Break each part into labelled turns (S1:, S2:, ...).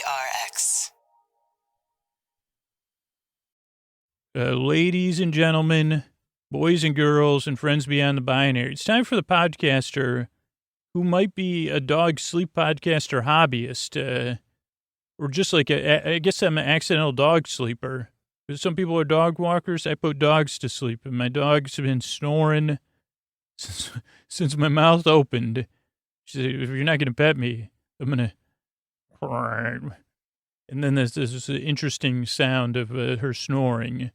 S1: PRX.
S2: Ladies and gentlemen, boys and girls, and friends beyond the binary, it's time for the podcaster who might be a dog sleep podcaster hobbyist, or just like I guess I'm an accidental dog sleeper. Some people are dog walkers. I put dogs to sleep, and my dogs have been snoring since my mouth opened. She said, if you're not going to pet me, I'm going to... And then there's this interesting sound of her snoring.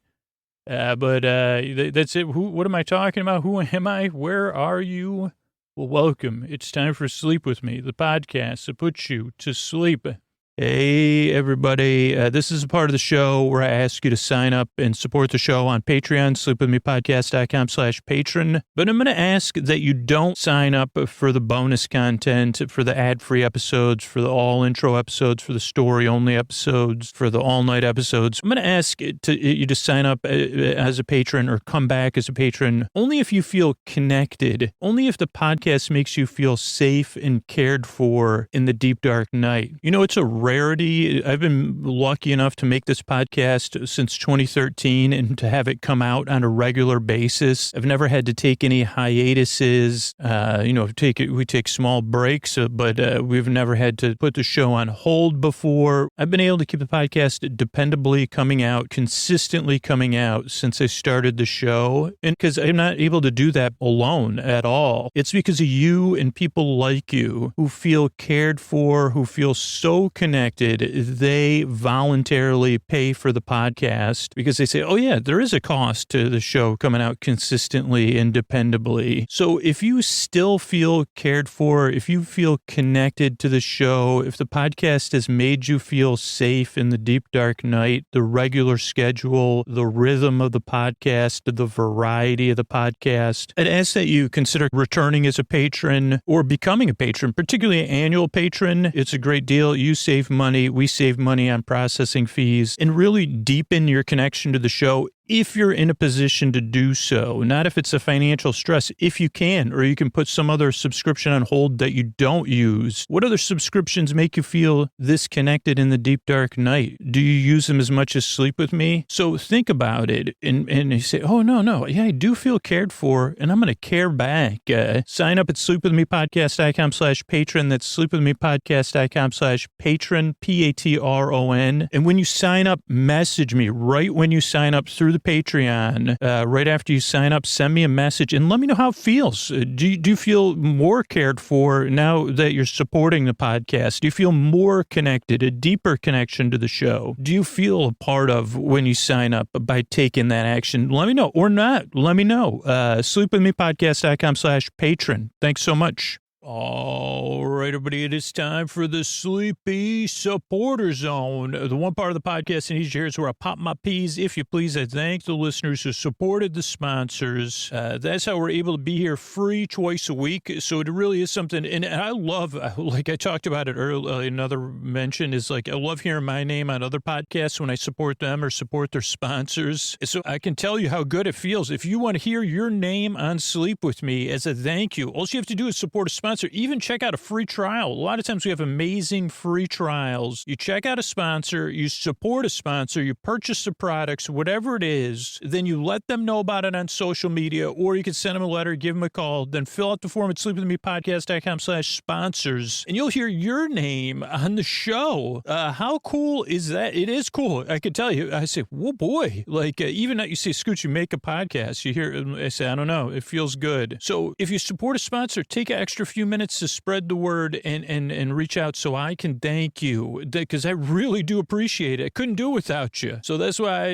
S2: But that's it. What am I talking about? Who am I? Where are you? Well, welcome. It's time for Sleep With Me, the podcast that puts you to sleep. Hey, everybody. This is a part of the show where I ask you to sign up and support the show on Patreon, sleepwithmepodcast.com/patron. But I'm going to ask that you don't sign up for the bonus content, for the ad-free episodes, for the all-intro episodes, for the story-only episodes, for the all-night episodes. I'm going to ask you to sign up as a patron or come back as a patron only if you feel connected, only if the podcast makes you feel safe and cared for in the deep, dark night. You know, it's a rarity. I've been lucky enough to make this podcast since 2013 and to have it come out on a regular basis. I've never had to take any hiatuses. We take small breaks, but we've never had to put the show on hold before. I've been able to keep the podcast dependably coming out, consistently coming out since I started the show. And because I'm not able to do that alone at all. It's because of you and people like you who feel cared for, who feel so connected. They voluntarily pay for the podcast because they say, oh yeah, there is a cost to the show coming out consistently and dependably. So if you still feel cared for, if you feel connected to the show, if the podcast has made you feel safe in the deep, dark night, the regular schedule, the rhythm of the podcast, the variety of the podcast, I'd ask that you consider returning as a patron or becoming a patron, particularly an annual patron. It's a great deal. You save money. We save money on processing fees and really deepen your connection to the show if you're in a position to do so, not if it's a financial stress, if you can, or you can put some other subscription on hold that you don't use. What other subscriptions make you feel this connected in the deep, dark night? Do you use them as much as Sleep With Me? So think about it and you say, oh, no, yeah, I do feel cared for, and I'm going to care back. Sign up at sleepwithmepodcast.com/patron. That's sleepwithmepodcast.com/patron, Patron. And when you sign up, message me right when you sign up through the Patreon. Right after you sign up, send me a message and let me know how it feels. Do you feel more cared for now that you're supporting the podcast? Do you feel more connected, a deeper connection to the show? Do you feel a part of when you sign up by taking that action? Let me know, or not. Let me know. Sleepwithmepodcast.com/patron. Thanks so much. All right, everybody, it is time for the Sleepy Supporter Zone. The one part of the podcast in each year is where I pop my peas. If you please, I thank the listeners who supported the sponsors. That's how we're able to be here free twice a week. So it really is something. And I love, like I talked about it earlier, another mention is like, I love hearing my name on other podcasts when I support them or support their sponsors. So I can tell you how good it feels. If you want to hear your name on Sleep With Me as a thank you, all you have to do is support a sponsor. Even check out a free trial. A lot of times we have amazing free trials. You check out a sponsor, you support a sponsor, you purchase the products, whatever it is, then you let them know about it on social media, or you can send them a letter, give them a call, then fill out the form at sleepwithmepodcast.com/sponsors, and you'll hear your name on the show. How cool is that? It is cool. I could tell you. I say, whoa, boy. Like, even you say, Scooch, you make a podcast. You hear, I say, I don't know. It feels good. So if you support a sponsor, take an extra few minutes to spread the word and reach out so I can thank you, because I really do appreciate it. I couldn't do it without you. So that's why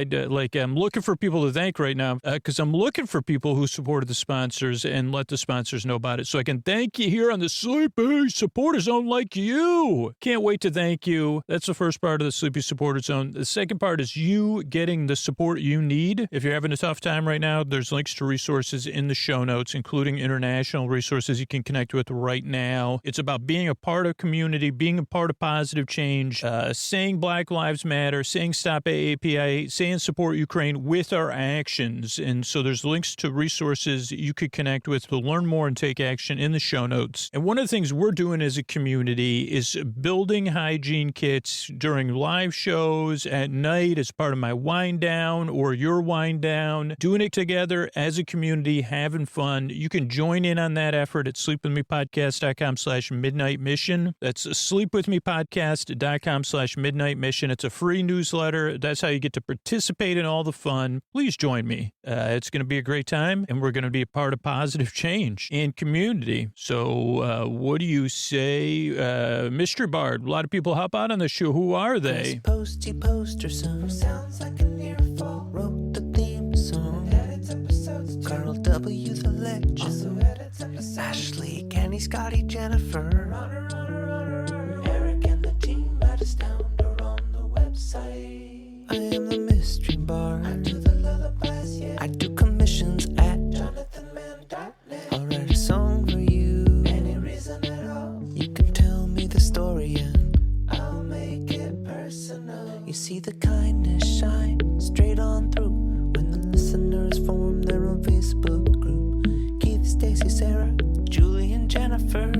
S2: I'm looking for people to thank right now, because I'm looking for people who supported the sponsors and let the sponsors know about it so I can thank you here on the Sleepy Supporter Zone like you. Can't wait to thank you. That's the first part of the Sleepy Supporter Zone. The second part is you getting the support you need. If you're having a tough time right now, there's links to resources in the show notes, including international resources you can connect with right now. now. It's about being a part of community, being a part of positive change, saying Black Lives Matter, saying stop AAPI, saying support Ukraine with our actions. And so there's links to resources you could connect with to learn more and take action in the show notes. And one of the things we're doing as a community is building hygiene kits during live shows at night as part of my wind down or your wind down, doing it together as a community, having fun. You can join in on that effort at sleepwithmepodcast.com/midnight mission. That's sleepwithmepodcast.com/midnight mission. It's a free newsletter. That's how you get to participate in all the fun. Please join me. It's going to be a great time, and we're going to be a part of positive change and community. So what do you say, Mr. Bard? A lot of people hop out on the show. Who are they?
S1: Posty poster son sounds like an earful. Wrote the theme song. Edits episodes. Carl W. the legend. Also edits episodes. Ashley, Kenny, Scotty, Jennifer. Runner. Eric and the team at Astound are on the website. I am the mystery bard. I do the lullabies, yeah. I do commissions at jonathanmann.net. I'll write a song for you. Any reason at all. You can tell me the story and I'll make it personal. You see the kindness shine straight on through when the listeners form their own Facebook group. Keith, Stacy, Sarah, Julie, and Jennifer.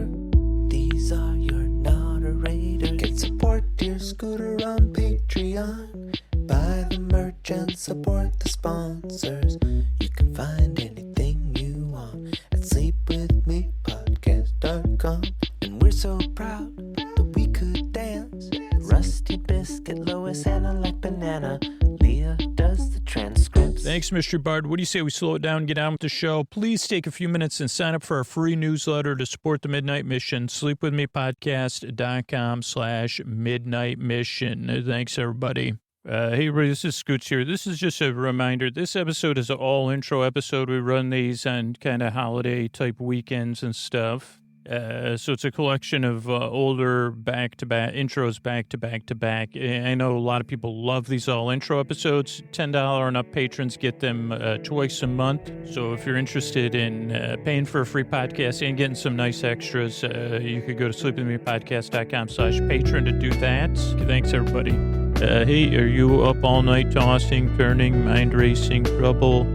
S1: These are your moderators. Get support dear Scooter on Patreon. Buy the merch and support the sponsors. You can find anything you want at sleepwithmepodcast.com. And we're so proud that we could dance. Rusty Biscuit, Lois, Anna like banana. Leah does the transcripts.
S2: Thanks, Mr. Bard. What do you say we slow it down and get on with the show? Please take a few minutes and sign up for our free newsletter to support the Midnight Mission. Sleepwithmepodcast.com/midnight mission. Thanks, everybody. Hey, everybody, this is Scoots here. This is just a reminder. This episode is an all-intro episode. We run these on kind of holiday-type weekends and stuff. So it's a collection of older back-to-back intros back-to-back. I know a lot of people love these all-intro episodes. $10 and up patrons get them twice a month. So if you're interested in paying for a free podcast and getting some nice extras, you could go to sleepwithmepodcast.com/patron to do that. Thanks, everybody. Hey, are you up all night tossing, turning, mind racing, trouble,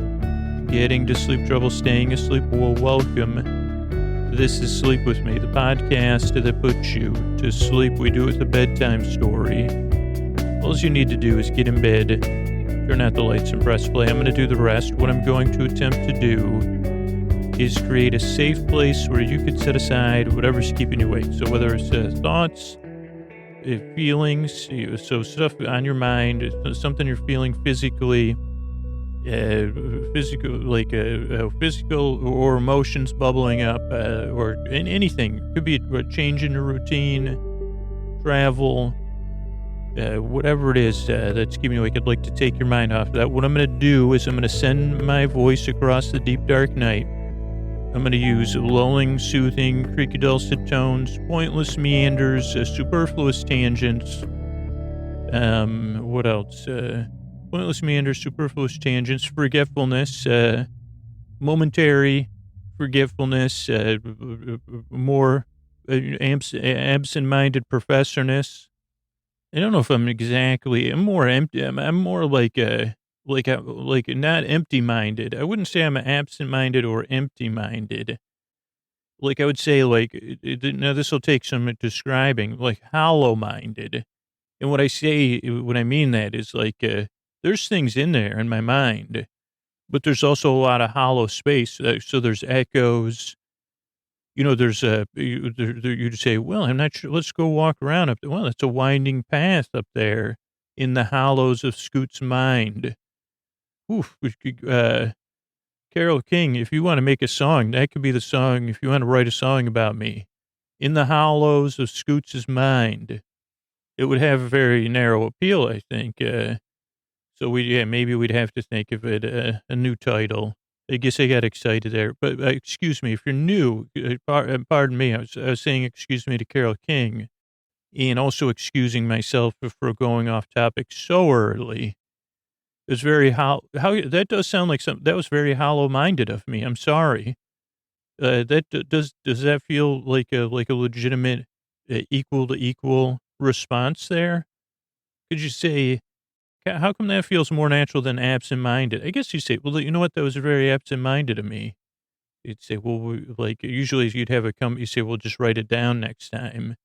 S2: getting to sleep, trouble, staying asleep? Well, welcome. This is Sleep With Me, the podcast that puts you to sleep. We do it with a bedtime story. All you need to do is get in bed, turn out the lights, and press play. I'm going to do the rest. What I'm going to attempt to do is create a safe place where you could set aside whatever's keeping you awake. So whether it's thoughts, feelings, so stuff on your mind, something you're feeling physically, physical or emotions bubbling up, or in anything. Could be a change in your routine, travel, whatever it is that's keeping you awake. I'd like to take your mind off that. What I'm going to do is I'm going to send my voice across the deep, dark night. I'm going to use lulling, soothing, creaky, dulcet tones, pointless meanders, superfluous tangents. What else? Pointless meanders, superfluous tangents, forgetfulness, momentary forgetfulness, more absent-minded professorness. I don't know if I'm more empty. I'm more like not empty-minded. I wouldn't say I'm absent-minded or empty-minded. Like I would say, now this will take some describing, like hollow-minded. And what I mean that is there's things in there in my mind, but there's also a lot of hollow space. So there's echoes. There's you'd say, well, I'm not sure. Let's go walk around up there. Well, it's a winding path up there in the hollows of Scoot's mind. Oof, Carole King, if you want to make a song, that could be the song. If you want to write a song about me, in the hollows of Scoots's mind, it would have a very narrow appeal, I think. So maybe we'd have to think of it a new title. I guess I got excited there. But excuse me, if you're new, pardon me, I was saying excuse me to Carole King, and also excusing myself for going off topic so early. It was very that does sound like that was very hollow-minded of me. I'm sorry. Does that feel like a legitimate equal to equal response there? Could you say, how come that feels more natural than absent-minded? I guess you say, well, you know what? That was very absent-minded of me. You'd say, well, like usually you'd have you say, well, just write it down next time.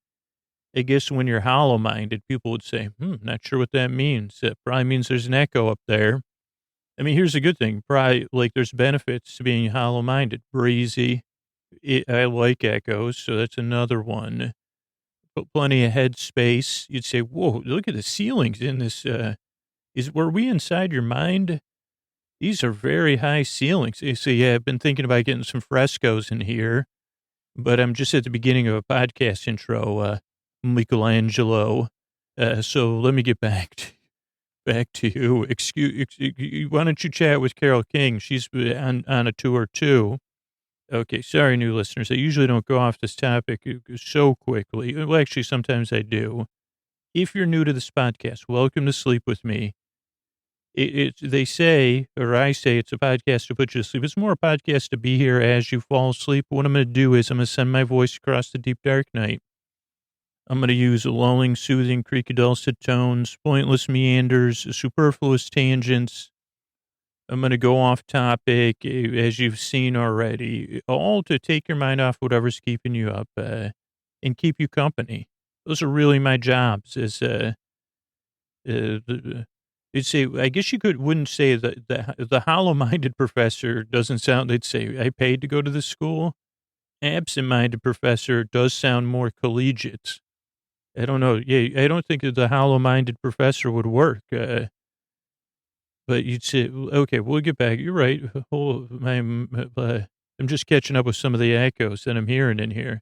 S2: I guess when you're hollow-minded, people would say, not sure what that means. That probably means there's an echo up there. I mean, here's a good thing. Probably like there's benefits to being hollow-minded. Breezy. I like echoes, so that's another one. Plenty of headspace. You'd say, whoa, look at the ceilings in this. Were we inside your mind? These are very high ceilings. You say, yeah, I've been thinking about getting some frescoes in here, but I'm just at the beginning of a podcast intro, Michelangelo. So let me get back to you. Why don't you chat with Carol King? She's on a tour too. Okay, sorry, new listeners. I usually don't go off this topic so quickly. Well, actually, sometimes I do. If you're new to this podcast, welcome to Sleep With Me. They say, or I say, it's a podcast to put you to sleep. It's more a podcast to be here as you fall asleep. What I'm going to do is I'm going to send my voice across the deep, dark night. I'm going to use lulling, soothing, creaky, dulcet tones, pointless meanders, superfluous tangents. I'm going to go off topic, as you've seen already, all to take your mind off whatever's keeping you up and keep you company. Those are really my jobs. You'd say, I guess you wouldn't say that the hollow-minded professor doesn't sound, they'd say, I paid to go to the school. Absent-minded professor does sound more collegiate. I don't know. Yeah, I don't think that the hollow-minded professor would work. But you'd say, okay, we'll get back. You're right. I'm just catching up with some of the echoes that I'm hearing in here.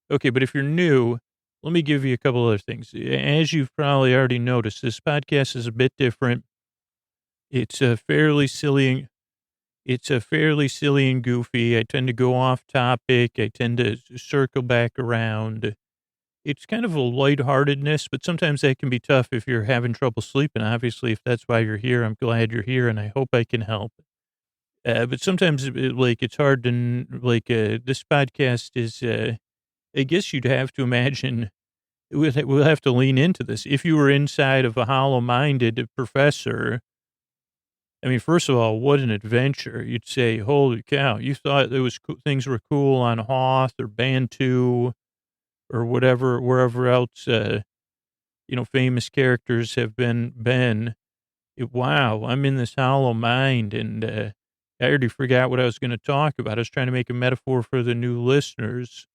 S2: Okay, but if you're new, let me give you a couple other things. As you've probably already noticed, this podcast is a bit different. It's a fairly silly and goofy. I tend to go off topic. I tend to circle back around. It's kind of a lightheartedness, but sometimes that can be tough if you're having trouble sleeping. Obviously, if that's why you're here, I'm glad you're here, and I hope I can help. But sometimes, it's hard to, this podcast is, I guess you'd have to imagine, we'll have to lean into this. If you were inside of a hollow-minded professor, I mean, first of all, what an adventure. You'd say, holy cow, you thought things were cool on Hoth or Bantu or whatever, wherever else, famous characters have been. Wow, I'm in this hollow mind, and I already forgot what I was going to talk about. I was trying to make a metaphor for the new listeners.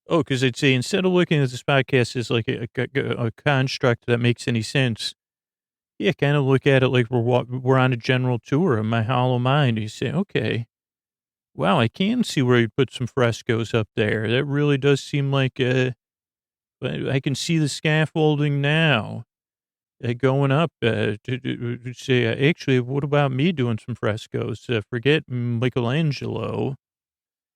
S2: Oh, because they'd say, instead of looking at this podcast as like a construct that makes any sense, yeah, kind of look at it like we're on a general tour of my hollow mind. You say, okay, wow, I can see where you'd put some frescoes up there. That really does seem like I can see the scaffolding now going up to say, actually, what about me doing some frescoes? Forget Michelangelo.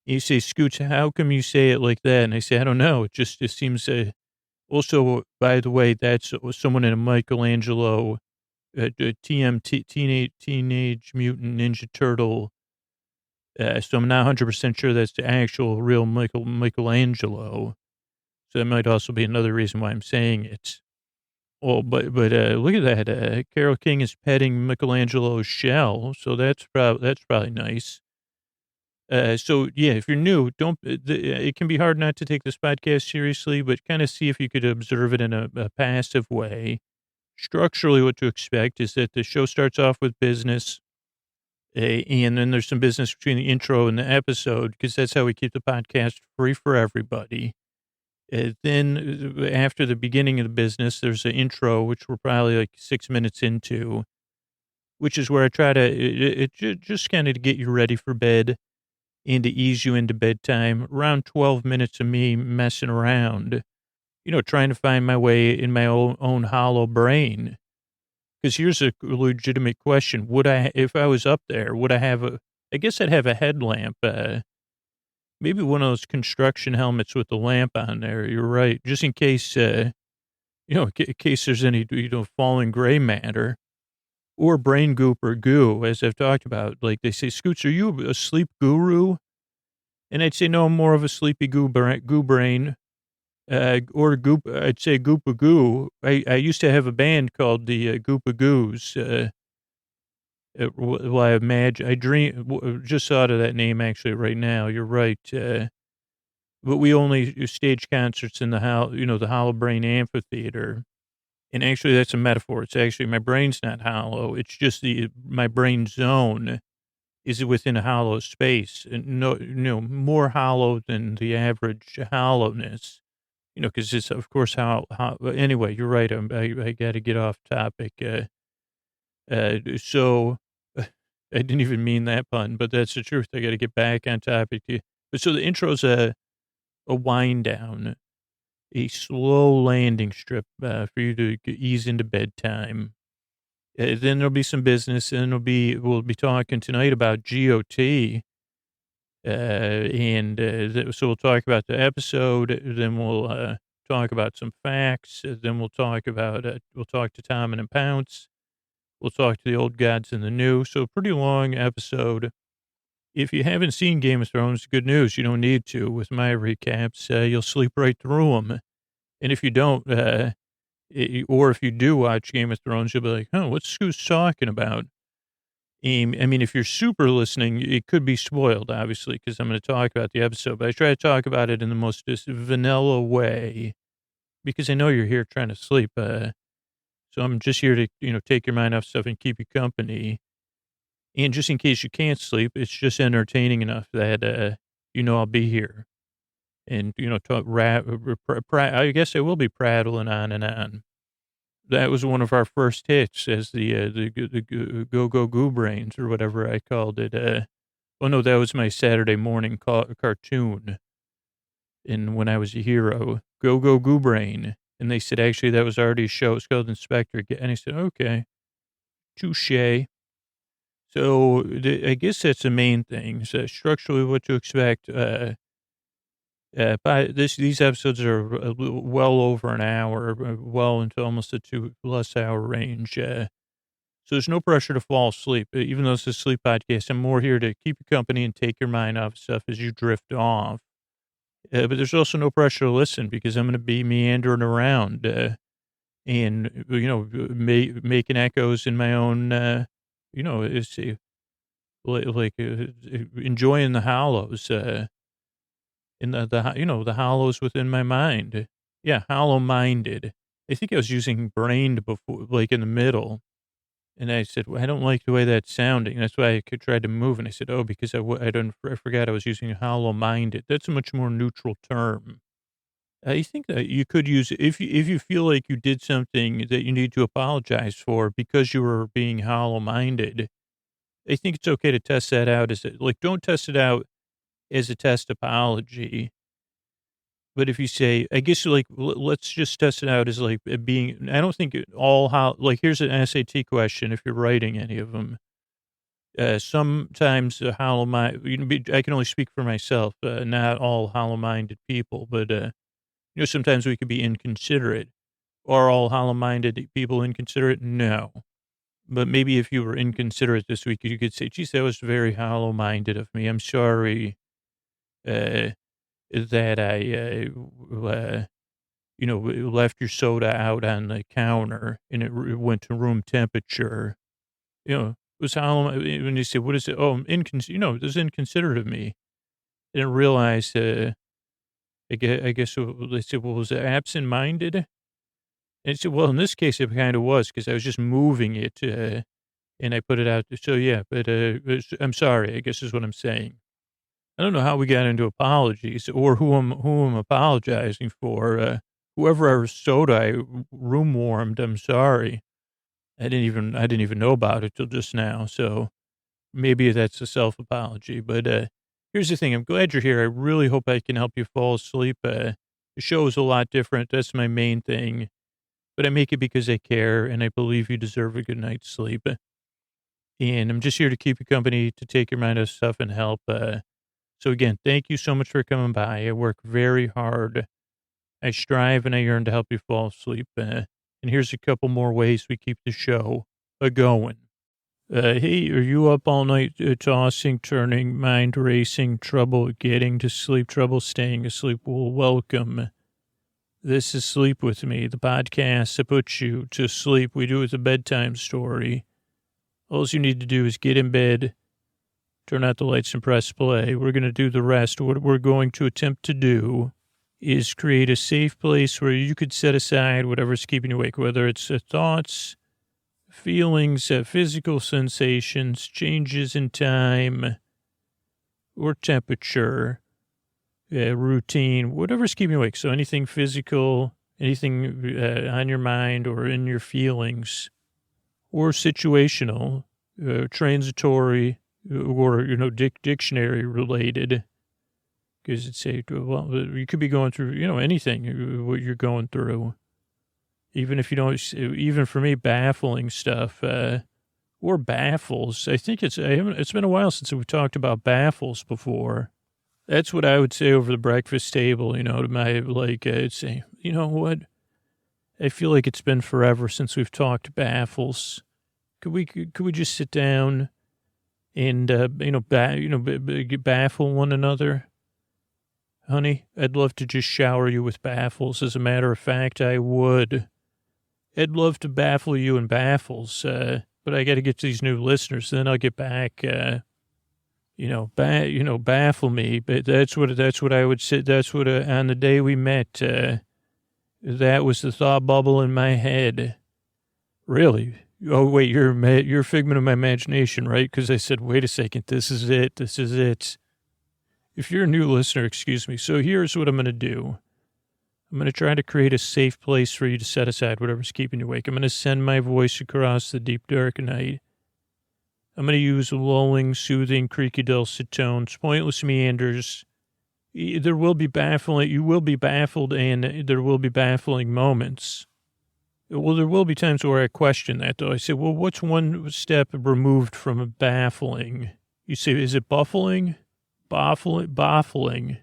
S2: You say, Scooch, how come you say it like that? And I say, I don't know. It seems, also, by the way, that's someone in a Michelangelo, Teenage Mutant Ninja Turtle. So I'm not 100% sure that's the actual real Michelangelo. So that might also be another reason why I'm saying it. Well, but look at that. Carol King is petting Michelangelo's shell, so that's probably nice. So yeah, if you're new, don't. It can be hard not to take this podcast seriously, but kind of see if you could observe it in a passive way. Structurally, what to expect is that the show starts off with business, and then there's some business between the intro and the episode, because that's how we keep the podcast free for everybody. Then after the beginning of the business, there's an intro, which we're probably like 6 minutes into, which is where I try to just kind of get you ready for bed and to ease you into bedtime. Around 12 minutes of me messing around, trying to find my way in my own hollow brain. Because here's a legitimate question. If I was up there, would I have I guess I'd have a headlamp, maybe one of those construction helmets with the lamp on there. You're right. Just in case, in case there's any, falling gray matter or brain goop or goo, as I've talked about. Like they say, Scoots, are you a sleep guru? And I'd say, no, I'm more of a sleepy goo brain, or goop. I'd say Goopa Goo. I used to have a band called the Goopa Goos. Well, I imagine, just thought of that name actually right now. You're right. But we only stage concerts in the Hollow Brain Amphitheater. And actually, that's a metaphor. It's actually, my brain's not hollow. It's just my brain zone is within a hollow space, and more hollow than the average hollowness. Because it's, of course, anyway, you're right. I got to get off topic. So I didn't even mean that pun, but that's the truth. I got to get back on topic. But so the intro's a wind down, a slow landing strip for you to ease into bedtime. Then there'll be some business, and we'll be talking tonight about GOT. So we'll talk about the episode. Then we'll talk about some facts. Then we'll talk to Tom and Pounce. We'll talk to the old gods and the new. So a pretty long episode. If you haven't seen Game of Thrones, good news. You don't need to. With my recaps, you'll sleep right through them. And if you don't, or if you do watch Game of Thrones, you'll be like, oh, what's Scoot's talking about? I mean, if you're super listening, it could be spoiled, obviously, because I'm going to talk about the episode. But I try to talk about it in the most just vanilla way, because I know you're here trying to sleep. So I'm just here to, take your mind off stuff and keep you company. And just in case you can't sleep, it's just entertaining enough that, I'll be here. And, talk I guess I will be prattling on and on. That was one of our first hits as the Go Goo Brains, or whatever I called it. No, that was my Saturday morning cartoon. And when I was a hero, Go Goo Brain. And they said, actually, that was already a show. It's called Inspector. And I said, okay, touche. So I guess that's the main thing. So structurally, what to expect. These episodes are well over an hour, well into almost a 2+ hour range. So there's no pressure to fall asleep. Even though it's a sleep podcast, I'm more here to keep you company and take your mind off stuff as you drift off. But there's also no pressure to listen, because I'm going to be meandering around and, making echoes in my own, enjoying the hollows. In the hollows within my mind. Yeah, hollow-minded. I think I was using brained before, like in the middle. And I said, well, I don't like the way that's sounding. That's why I tried to move. And I said, because I forgot I was using hollow-minded. That's a much more neutral term. I think that you could use, if you feel like you did something that you need to apologize for because you were being hollow-minded, I think it's okay to test that out don't test it out as a test apology. But if you say, I guess, let's just test it out as being, I don't think here's an SAT question if you're writing any of them. Sometimes hollow mind, I can only speak for myself, not all hollow-minded people, but, sometimes we could be inconsiderate. Are all hollow-minded people inconsiderate? No. But maybe if you were inconsiderate this week, you could say, geez, that was very hollow-minded of me. I'm sorry. That I, left your soda out on the counter and it went to room temperature. It was how, when you say, what is it? Oh, this is inconsiderate of me. I didn't realize, I guess they said, well, was it absent-minded? And I said, well, in this case, it kind of was, because I was just moving it, and I put it out. So, yeah, but I'm sorry, I guess is what I'm saying. I don't know how we got into apologies or who I'm apologizing for. Whoever our soda I room warmed, I'm sorry. I didn't even know about it till just now. So maybe that's a self apology. But here's the thing. I'm glad you're here. I really hope I can help you fall asleep. The show is a lot different. That's my main thing. But I make it because I care and I believe you deserve a good night's sleep. And I'm just here to keep you company, to take your mind off stuff and help. So again, thank you so much for coming by. I work very hard. I strive and I yearn to help you fall asleep. And here's a couple more ways we keep the show a-going. Hey, are you up all night tossing, turning, mind racing, trouble getting to sleep, trouble staying asleep? Well, welcome. This is Sleep With Me, the podcast that puts you to sleep. We do it with a bedtime story. All you need to do is get in bed, turn out the lights, and press play. We're going to do the rest. What we're going to attempt to do is create a safe place where you could set aside whatever's keeping you awake, whether it's thoughts, feelings, physical sensations, changes in time or temperature, routine, whatever's keeping you awake. So anything physical, anything on your mind or in your feelings, or situational, transitory, or, dictionary related. Because it's well, you could be going through, anything, what you're going through. Even if you don't, even for me, baffling stuff, or baffles. I think it's been a while since we've talked about baffles before. That's what I would say over the breakfast table, to my, I'd say, you know what? I feel like it's been forever since we've talked baffles. Could we just sit down and, baffle one another? Honey, I'd love to just shower you with baffles. As a matter of fact, I would. I'd love to baffle you in baffles, but I got to get these new listeners. Then I'll get back, baffle me. But that's what I would say. That's what, on the day we met, that was the thought bubble in my head. Really? Oh, wait, you're a figment of my imagination, right? Because I said, wait a second, this is it. This is it. If you're a new listener, excuse me. So here's what I'm going to do. I'm going to try to create a safe place for you to set aside whatever's keeping you awake. I'm going to send my voice across the deep, dark night. I'm going to use lulling, soothing, creaky, dulcet tones, pointless meanders. There will be baffling, you will be baffled, and there will be baffling moments. Well, there will be times where I question that, though. I say, well, what's one step removed from baffling? You say, is it buffling? Baffling.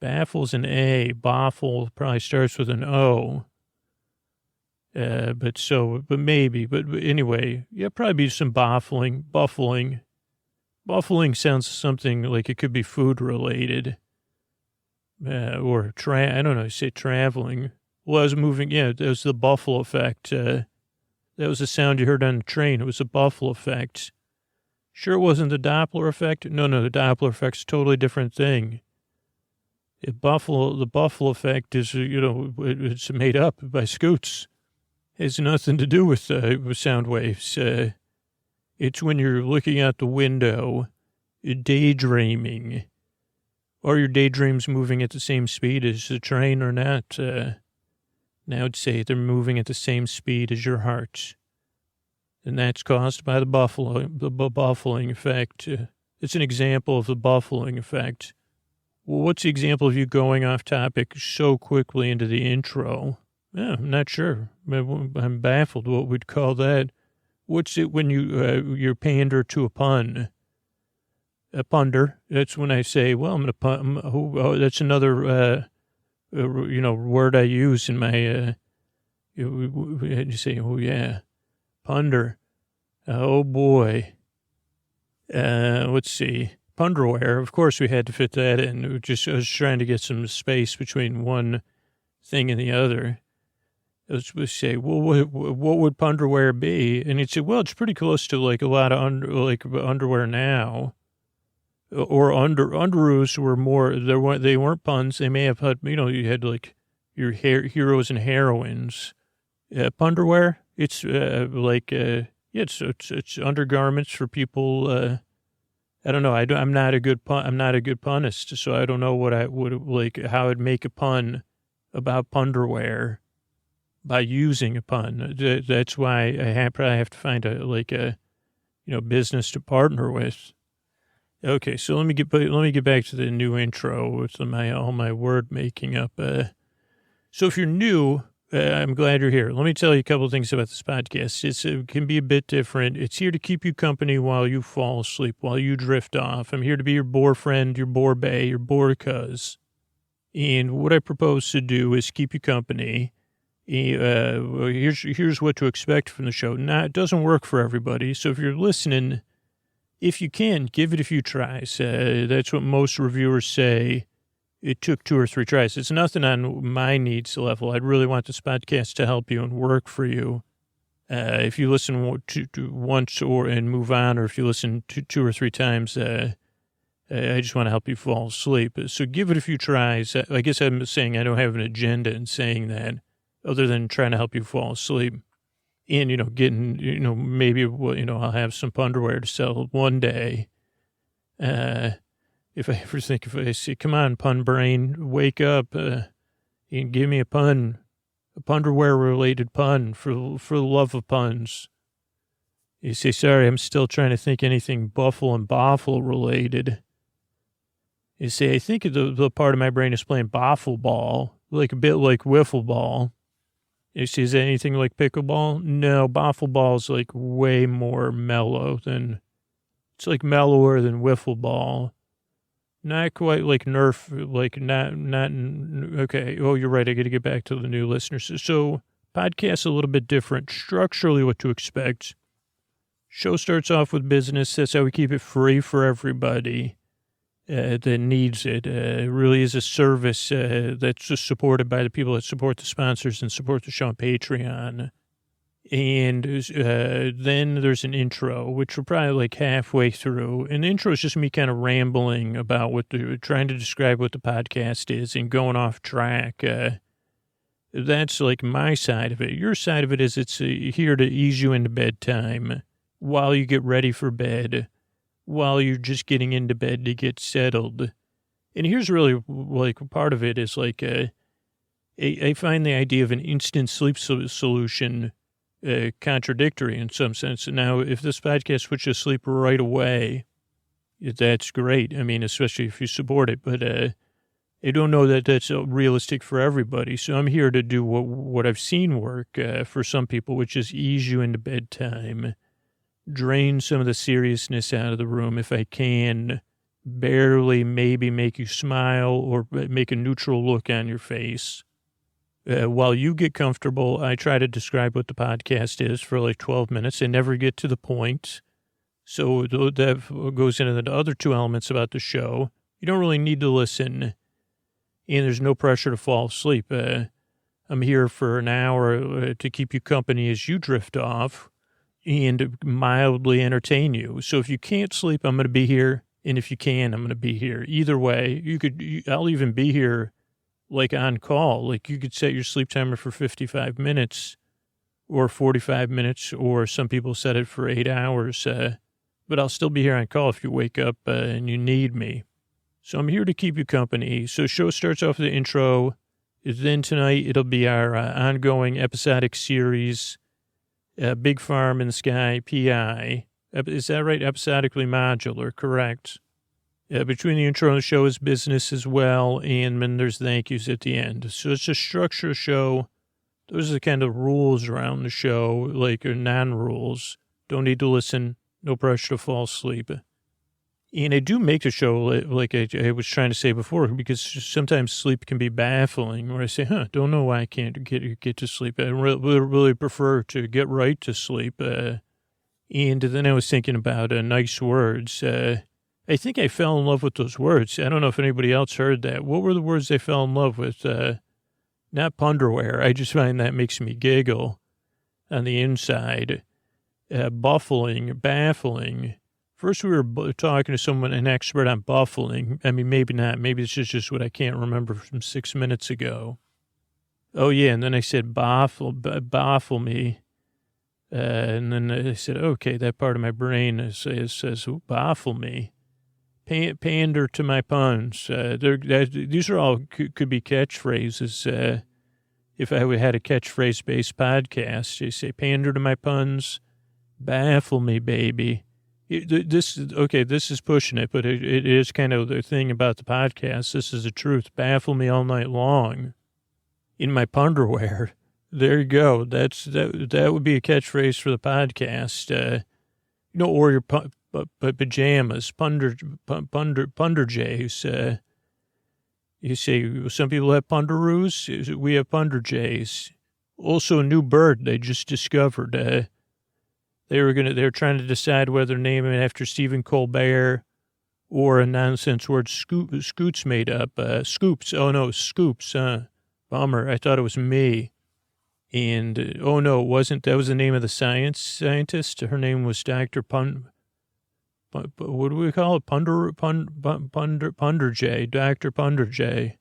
S2: Baffle's an A. Baffle probably starts with an O. But maybe. But anyway, yeah, probably be some baffling. Buffling. Buffling sounds something like it could be food related. Or I don't know, you say traveling. Well, I was moving, yeah, that was the buffalo effect. That was the sound you heard on the train. It was a buffalo effect. Sure it wasn't the Doppler effect? No, the Doppler effect's a totally different thing. The buffalo effect is, it's made up by Scoots. It has nothing to do with sound waves. It's when you're looking out the window, daydreaming. Are your daydreams moving at the same speed as the train or not? Now I'd say they're moving at the same speed as your heart. And that's caused by the buffling effect. It's an example of the buffling effect. Well, what's the example of you going off topic so quickly into the intro? Yeah, I'm not sure. I'm baffled what we'd call that. What's it when you pander to a pun? A punder. That's when I say, well, I'm going to pun. Oh, that's another, word I use in my, you say, oh, yeah. Punder. Oh, boy. Let's see. Punderware. Of course, we had to fit that in. I was trying to get some space between one thing and the other. We say, well, what would punderware be? And he'd say, well, it's pretty close to like a lot of underwear now. Or underoos were more. They weren't puns. They may have had. You had like your heroes and heroines. Punderwear. It's it's undergarments for people. I don't know. I'm not a good punist, so I don't know what I would like. How I'd make a pun about punderwear by using a pun. That's why I probably have to find a business to partner with. Okay, so let me get back to the new intro with all my word making up. So if you're new. I'm glad you're here. Let me tell you a couple of things about this podcast. It can be a bit different. It's here to keep you company while you fall asleep, while you drift off. I'm here to be your bore friend, your bore bae, your bore cuz. And what I propose to do is keep you company Well, here's what to expect from the show. Now, it doesn't work for everybody. So if you're listening, if you can, give it a few tries. That's what most reviewers say. It took 2 or 3 tries. It's nothing on my needs level. I'd really want this podcast to help you and work for you. If you listen to once and move on, or if you listen to 2 or 3 times, I just want to help you fall asleep. So give it a few tries. I guess I'm saying I don't have an agenda in saying that, other than trying to help you fall asleep. And, getting, maybe, I'll have some underwear to sell one day. If I say, come on, pun brain, wake up, and give me a underwear-related pun for the love of puns. You say, sorry, I'm still trying to think anything buffle and boffle related. You say, I think the part of my brain is playing boffle ball, like a bit like wiffle ball. You say, is that anything like pickleball? No, boffle ball is like way more mellow it's like mellower than wiffle ball. Not quite like Nerf, okay. Oh, you're right. I got to get back to the new listeners. So podcast's a little bit different. Structurally, what to expect. Show starts off with business. That's how we keep it free for everybody that needs it. It really is a service that's just supported by the people that support the sponsors and support the show on Patreon. And then there's an intro, which we're probably like halfway through. And the intro is just me kind of rambling about trying to describe what the podcast is and going off track. That's like my side of it. Your side of it is it's here to ease you into bedtime while you get ready for bed, while you're just getting into bed to get settled. And here's really like part of it is like I find the idea of an instant sleep solution contradictory in some sense. Now, if this podcast puts you to sleep right away, that's great. I mean, especially if you support it, but I don't know that that's realistic for everybody. So I'm here to do what I've seen work for some people, which is ease you into bedtime, drain some of the seriousness out of the room if I can, barely maybe make you smile or make a neutral look on your face. While you get comfortable, I try to describe what the podcast is for like 12 minutes and never get to the point. So that goes into the other 2 elements about the show. You don't really need to listen, and there's no pressure to fall asleep. I'm here for an hour to keep you company as you drift off and mildly entertain you. So if you can't sleep, I'm going to be here. And if you can, I'm going to be here. Either way, I'll even be here like on call. Like you could set your sleep timer for 55 minutes or 45 minutes, or some people set it for 8 hours. But I'll still be here on call if you wake up and you need me. So I'm here to keep you company. So show starts off with the intro. Then tonight it'll be our ongoing episodic series, Big Farm in the Sky, PI. Is that right? Episodically modular, correct? Between the intro and the show is business as well, and then there's thank yous at the end. So it's a structure show. Those are the kind of rules around the show, like non-rules. Don't need to listen. No pressure to fall asleep. And I do make the show, like I was trying to say before, because sometimes sleep can be baffling, where I say, don't know why I can't get to sleep. I really prefer to get right to sleep. And then I was thinking about nice words. I think I fell in love with those words. I don't know if anybody else heard that. What were the words I fell in love with? Not punderwear. I just find that makes me giggle on the inside. Baffling. First, we were talking to an expert on buffling. I mean, maybe not. Maybe it's just what I can't remember from 6 minutes ago. Oh, yeah. And then I said, baffle me. And then I said, okay, that part of my brain says baffle me. Pander to my puns. These are all could be catchphrases. If I had a catchphrase-based podcast, you say, pander to my puns, baffle me, baby. This is pushing it, but it is kind of the thing about the podcast. This is the truth. Baffle me all night long in my punderwear. There you go. That would be a catchphrase for the podcast. Or your pajamas, punder jays. You say some people have punderoos. We have punder jays. Also, a new bird they just discovered. They were trying to decide whether to name it after Stephen Colbert or a nonsense word Scoots made up. Scoops. Oh no, Scoops. Bummer. I thought it was me. And oh no, it wasn't. That was the name of the scientist. Her name was Dr. What do we call it? Punderjay. Dr. Punderjay.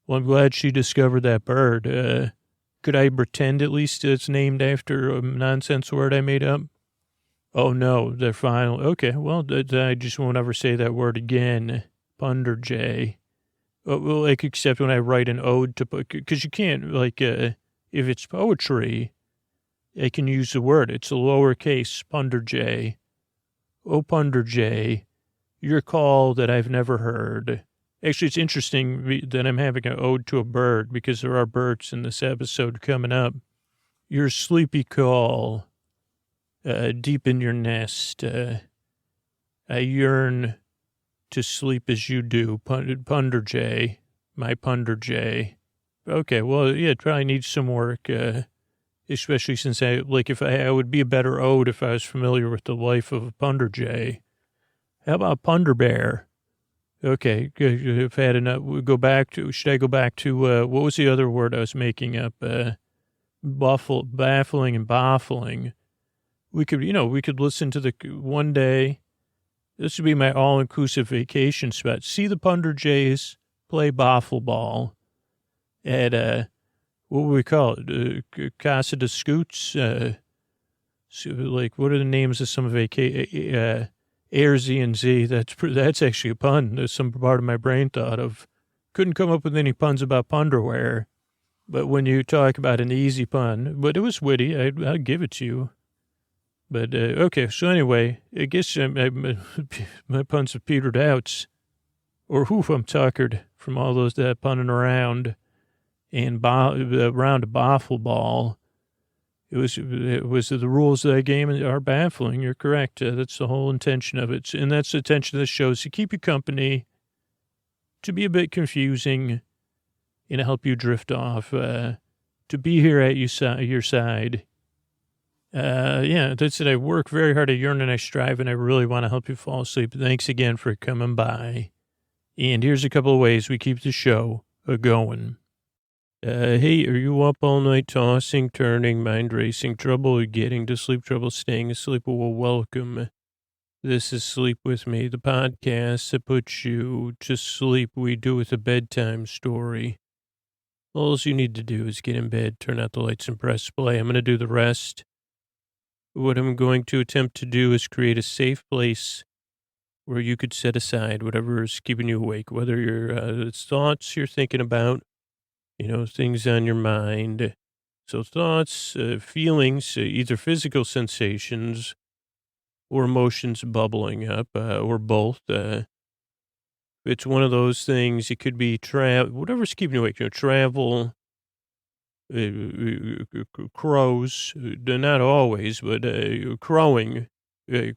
S2: Well, I'm glad she discovered that bird. Could I pretend at least it's named after a nonsense word I made up? Oh, no, they're final. Okay, well, I just won't ever say that word again. Punderjay. Well, like, except when I write an ode to, because you can't, like, if it's poetry, I can use the word. It's a lowercase Punderjay. Oh, Punderjay, your call that I've never heard. Actually, it's interesting that I'm having an ode to a bird because there are birds in this episode coming up. Your sleepy call, deep in your nest. I yearn to sleep as you do. Punderjay, my Punderjay. Okay, well, yeah, it probably needs some work, especially since I would be a better ode if I was familiar with the life of a Punderjay. How about Punderbear? Okay, good. I've had enough. Should I go back to, what was the other word I was making up? Baffling and baffling. We could listen to one day. This would be my all-inclusive vacation spot. See the Punderjays play baffle ball at, what would we call it? Casa de Scoots? So, like, what are the names of some Air Z and Z? That's actually a pun. There's some part of my brain thought of. Couldn't come up with any puns about punderwear. But when you talk about an easy pun, but it was witty, I'd give it to you. But, okay, so anyway, I guess my puns have petered out. Or I'm tuckered from all those punning around and around a baffle ball. It was the rules of that game are baffling. You're correct. That's the whole intention of it. And that's the intention of the show, is to keep you company, to be a bit confusing, and to help you drift off, to be here at your side. Yeah, that's it. I work very hard. I yearn and I strive, and I really want to help you fall asleep. Thanks again for coming by. And here's a couple of ways we keep the show going. Hey, are you up all night tossing, turning, mind racing, trouble getting to sleep, trouble staying asleep? Well, welcome. This is Sleep With Me, the podcast that puts you to sleep. We do with a bedtime story. All you need to do is get in bed, turn out the lights, and press play. I'm going to do the rest. What I'm going to attempt to do is create a safe place where you could set aside whatever is keeping you awake, whether it's thoughts you're thinking about, things on your mind. So thoughts, feelings, either physical sensations or emotions bubbling up, or both. It's one of those things. It could be whatever's keeping you awake, travel, crows, not always, but crowing, or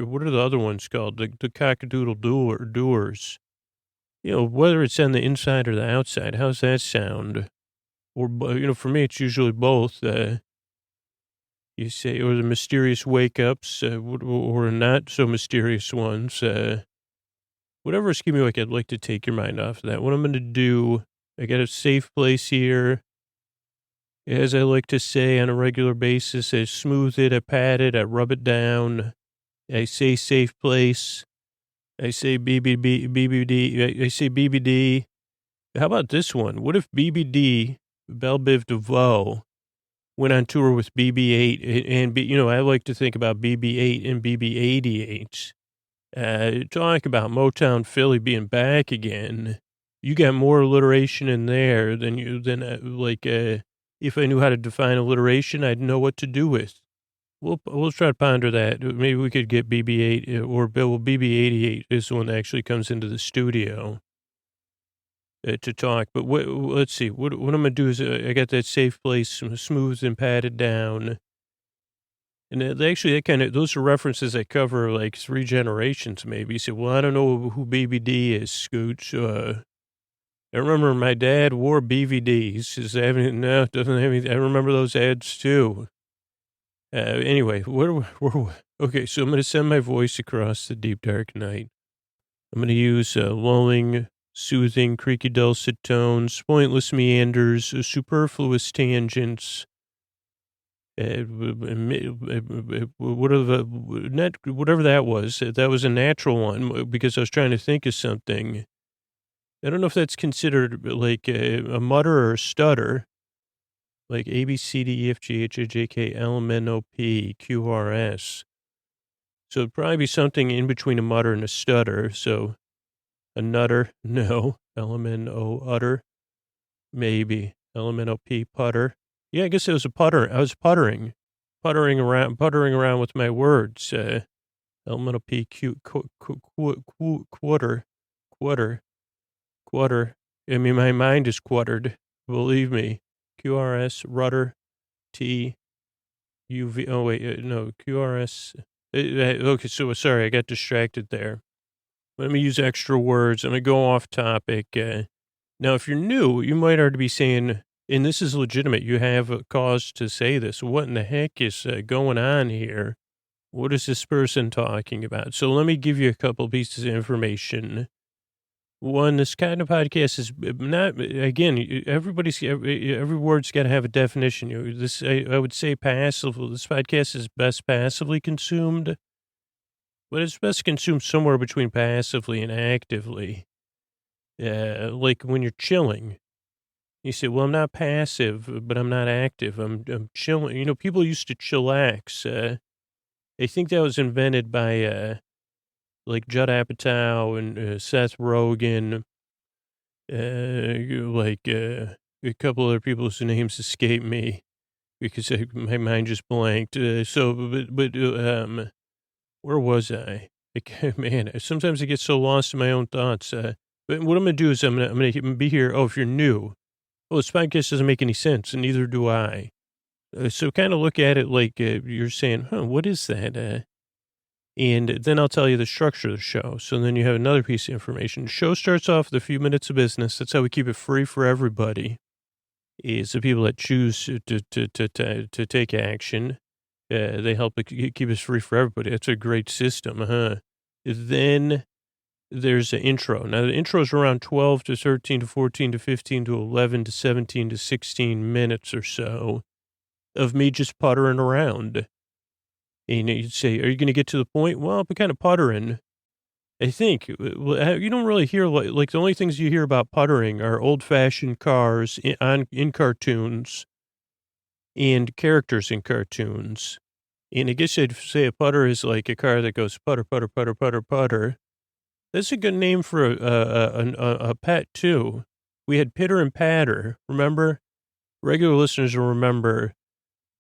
S2: what are the other ones called? The cockadoodle doers. Whether it's on the inside or the outside, how's that sound? Or, for me, it's usually both. You say, or the mysterious wake-ups, or not so mysterious ones. Whatever's keeping you awake, I'd like to take your mind off of that. What I'm going to do, I got a safe place here. As I like to say on a regular basis, I smooth it, I pat it, I rub it down. I say safe place. I say BBD. I say BBD. How about this one? What if BBD, Belle Biv DeVoe, went on tour with BB-8 and I like to think about BB-8 and BB-88. Talk about Motown Philly being back again. You got more alliteration in there than if I knew how to define alliteration, I'd know what to do with. We'll try to ponder that. Maybe we could get BB-8 or BB-88 is the one that actually comes into the studio to talk. But let's see. What I'm going to do is I got that safe place, smooth and patted down. And actually, those are references that cover like 3 generations maybe. You say, well, I don't know who BBD is, Scooch. I remember my dad wore BVDs. Does it have any, no, doesn't have any, I remember those ads too. Anyway, okay, so I'm going to send my voice across the deep dark night. I'm going to use lulling, soothing, creaky dulcet tones, pointless meanders, superfluous tangents, whatever that was. That was a natural one because I was trying to think of something. I don't know if that's considered like a mutter or a stutter, like A, B, C, D, E, F, G, H, I, J, K, L, M, N, O, P, Q, R, S. So it'd probably be something in between a mutter and a stutter. So a nutter, no. L, M, N, O, utter, maybe. L, M, N, O, P, putter. Yeah, I guess it was a putter. I was puttering around with my words. L, M, N, O, P, Q, quarter. I mean, my mind is quartered. Believe me. QRS, rudder, T, UV. Oh, wait, no, QRS. Okay, so sorry, I got distracted there. Let me use extra words. I'm going to go off topic. Now, if you're new, you might already be saying, and this is legitimate, you have a cause to say this. What in the heck is going on here? What is this person talking about? So let me give you a couple pieces of information. One, this kind of podcast is not, again, every word's got to have a definition. I would say passive. This podcast is best passively consumed, but it's best consumed somewhere between passively and actively. Like when you're chilling, you say, well, I'm not passive, but I'm not active. I'm chilling. You know, people used to chillax. I think that was invented by, like Judd Apatow and Seth Rogen, a couple other people's names escape me because my mind just blanked. Where was I? Man, sometimes I get so lost in my own thoughts. But what I'm going to do is I'm going to be here. Oh, if you're new, this podcast doesn't make any sense, and neither do I. So kind of look at it like you're saying, what is that? And then I'll tell you the structure of the show. So then you have another piece of information. The show starts off with a few minutes of business. That's how we keep it free for everybody. It's the people that choose to take action. They help keep us free for everybody. That's a great system, huh? Then there's an intro. Now, the intro is around 12 to 13 to 14 to 15 to 11 to 17 to 16 minutes or so of me just puttering around. And you'd say, are you going to get to the point? Well, I'm kind of puttering. I think you don't really hear like the only things you hear about puttering are old fashioned cars in cartoons and characters in cartoons. And I guess I'd say a putter is like a car that goes putter, putter, putter, putter, putter. That's a good name for a pet too. We had Pitter and Patter. Remember? Regular listeners will remember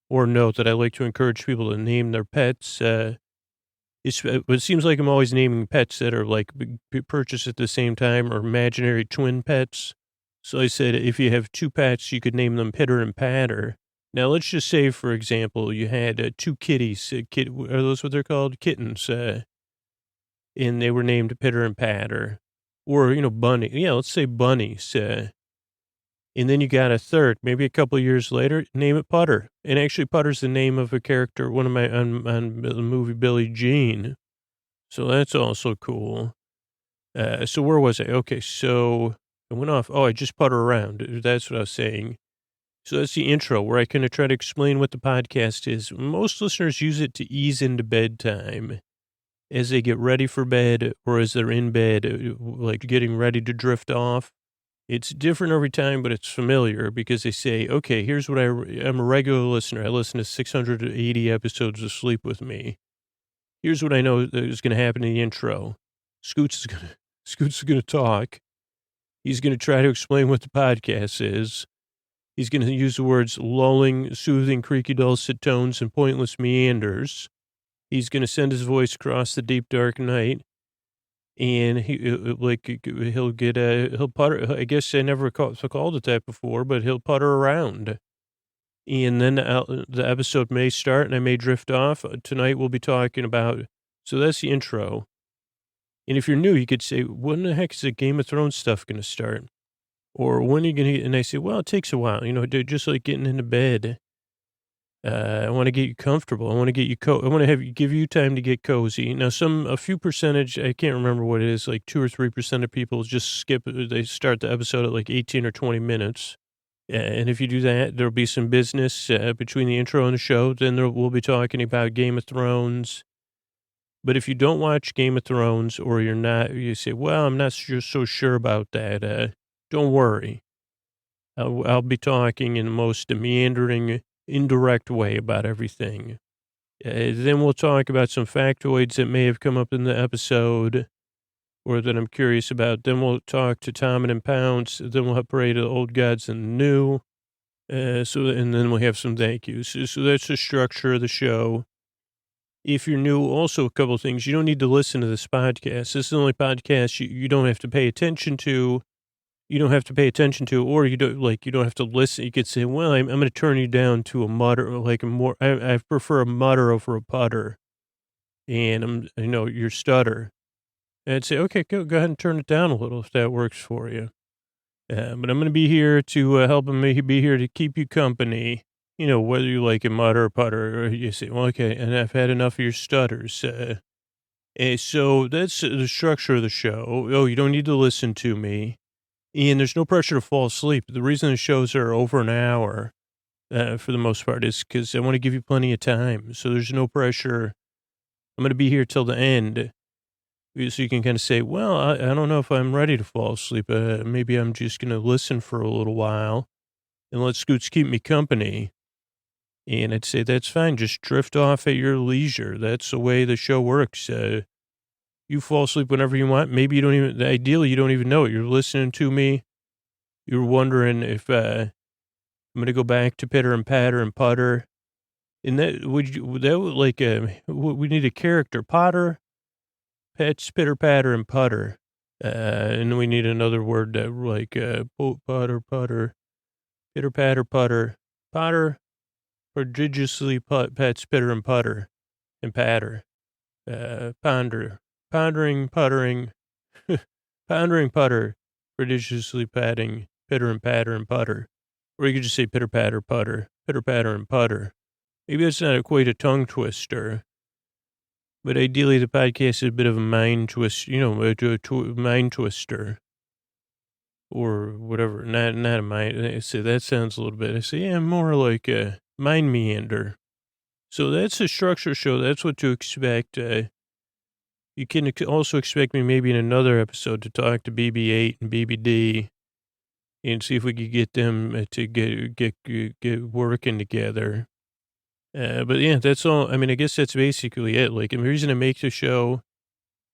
S2: or note that I like to encourage people to name their pets. It seems like I'm always naming pets that are like purchased at the same time or imaginary twin pets. So I said, if you have two pets, you could name them Pitter and Patter. Now, let's just say, for example, you had two kitties. Are those what they're called? Kittens. And they were named Pitter and Patter. Or, Bunny. Yeah, let's say bunnies. And then you got a third, maybe a couple of years later, name it Putter. And actually, Putter's the name of a character, one of my, on the movie Billie Jean. So that's also cool. So where was I? Okay, so I went off. Oh, I just putter around. That's what I was saying. So that's the intro where I kind of try to explain what the podcast is. Most listeners use it to ease into bedtime as they get ready for bed or as they're in bed, like getting ready to drift off. It's different every time, but it's familiar because they say, okay, here's what I'm a regular listener. I listen to 680 episodes of Sleep With Me. Here's what I know that is going to happen in the intro. Scoots is going to talk. He's going to try to explain what the podcast is. He's going to use the words lulling, soothing, creaky dulcet tones, and pointless meanders. He's going to send his voice across the deep dark night. And he'll putter. I guess I never called it that before, but he'll putter around. And then the episode may start and I may drift off. Tonight we'll be talking about, so that's the intro. And if you're new, you could say, when the heck is the Game of Thrones stuff going to start?
S3: Or when are you going to, and I say, well, it takes a while, dude, just like getting into bed. I want to get you comfortable. I want to get you, I want to give you time to get cozy. Now, a few percentage, I can't remember what it is, like 2 or 3% of people just skip, they start the episode at like 18 or 20 minutes. And if you do that, there'll be some business between the intro and the show. Then we'll be talking about Game of Thrones. But if you don't watch Game of Thrones, or you say, well, I'm not so sure about that. Don't worry. I'll be talking in the most meandering, indirect way about everything. Then we'll talk about some factoids that may have come up in the episode or that I'm curious about. Then we'll talk to Tom and Pounce. Then we'll have Parade of the Old Gods and the New. And then we'll have some thank yous. So that's the structure of the show. If you're new, also a couple of things. You don't need to listen to this podcast. This is the only podcast you don't have to pay attention to. You don't have to pay attention to, or you don't have to listen. You could say, well, I'm going to turn you down to a mutter, I prefer a mutter over a putter. And your stutter. And I'd say, okay, go ahead and turn it down a little if that works for you. But I'm going to be here to help him. Be here to keep you company. Whether you like a mutter or putter, or you say, well, okay, and I've had enough of your stutters. And so that's the structure of the show. Oh, you don't need to listen to me. And there's no pressure to fall asleep. The reason the shows are over an hour, for the most part, is because I want to give you plenty of time. So there's no pressure. I'm going to be here till the end. So you can kind of say, well, I don't know if I'm ready to fall asleep. Maybe I'm just going to listen for a little while and let Scoots keep me company. And I'd say, that's fine. Just drift off at your leisure. That's the way the show works. You fall asleep whenever you want. Maybe ideally, you don't even know it. You're listening to me. You're wondering if I'm going to go back to pitter and patter and putter. And we need a character. Potter, pets, pitter, patter, and putter. And we need another word that putter, pitter, patter, putter, potter, prodigiously pets, pitter, and putter, and patter, ponder. Pondering, puttering, pondering, putter, prodigiously patting, pitter and patter and putter. Or you could just say pitter, patter, putter, pitter, patter, and putter. Maybe that's not quite a tongue twister, but ideally the podcast is a bit of a mind twist, mind twister. Or whatever, not a mind. I say that sounds a little bit, I say, yeah, more like a mind meander. So that's the structure show. That's what to expect. You can also expect me maybe in another episode to talk to BB-8 and BBD and see if we could get them to get working together. But yeah, that's all. I mean, I guess that's basically it. Like, and the reason I make the show,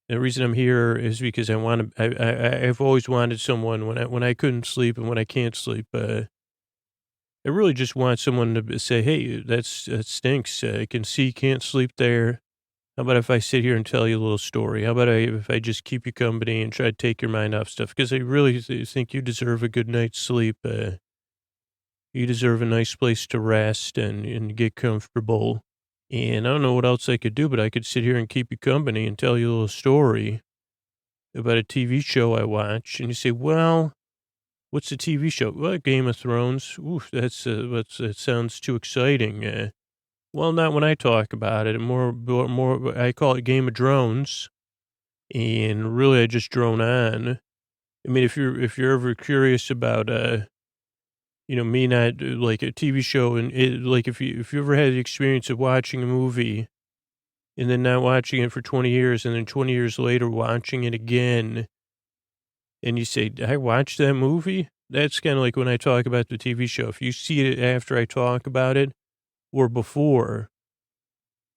S3: the reason I'm here is because I've always wanted someone when I couldn't sleep and when I can't sleep. I really just want someone to say, hey, that stinks. I can see, can't sleep there. How about if I sit here and tell you a little story? How about if I just keep you company and try to take your mind off stuff? Because I really think you deserve a good night's sleep. You deserve a nice place to rest and get comfortable. And I don't know what else I could do, but I could sit here and keep you company and tell you a little story about a TV show I watch. And you say, well, what's the TV show? Well, Game of Thrones. Oof, that sounds too exciting. Well, not when I talk about it. More, I call it Game of Drones. And really, I just drone on. I mean, if you're ever curious about, me not like a TV show, and if you ever had the experience of watching a movie and then not watching it for 20 years, and then 20 years later watching it again, and you say, I watched that movie? That's kind of like when I talk about the TV show. If you see it after I talk about it, or before,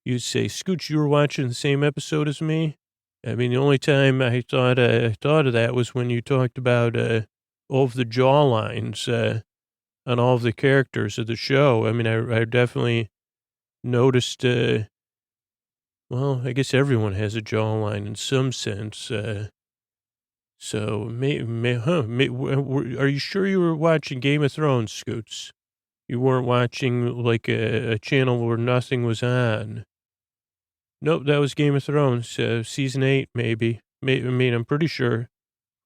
S3: you'd say, Scooch, you were watching the same episode as me? I mean, the only time I thought of that was when you talked about all of the jaw lines on all of the characters of the show. I mean, I definitely noticed, well, I guess everyone has a jawline in some sense. So, are you sure you were watching Game of Thrones, Scoots? You weren't watching like a channel where nothing was on. Nope, that was Game of Thrones, season 8, maybe. I mean, I'm pretty sure.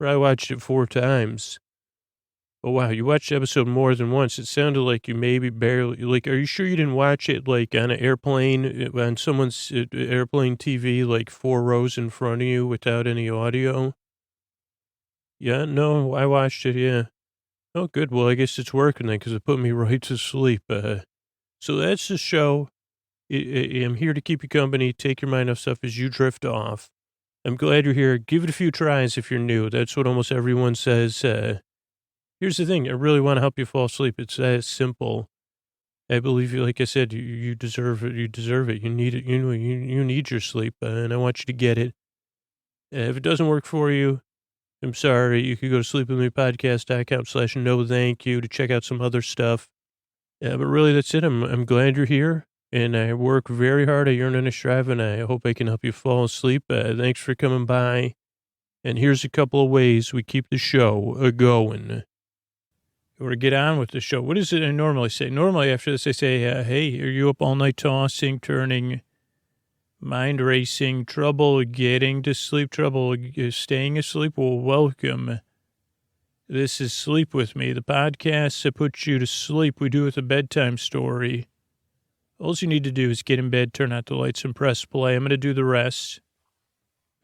S3: I watched it 4 times. Oh, wow. You watched the episode more than once. It sounded like you maybe barely, like, are you sure you didn't watch it, like, on an airplane, on someone's airplane TV, like 4 rows in front of you without any audio? Yeah, no, I watched it, yeah. Oh, good. Well, I guess it's working then because it put me right to sleep. So that's the show. I'm here to keep you company, take your mind off stuff as you drift off. I'm glad you're here. Give it a few tries if you're new. That's what almost everyone says. Here's the thing. I really want to help you fall asleep. It's that simple. I believe you, like I said, you deserve it. You deserve it. You need it. You need your sleep, and I want you to get it. If it doesn't work for you, I'm sorry. You could go to sleepwithmepodcast.com/no thank you to check out some other stuff. But really, that's it. I'm glad you're here, and I work very hard. I yearn and I strive, and I hope I can help you fall asleep. Thanks for coming by. And here's a couple of ways we keep the show going. Or to get on with the show. What is it I normally say? Normally after this, I say, hey, are you up all night tossing, turning, mind racing, trouble getting to sleep, trouble staying asleep? Well, welcome. This is Sleep With Me, the podcast that puts you to sleep. We do it with a bedtime story. All you need to do is get in bed, turn out the lights, and press play. I'm going to do the rest.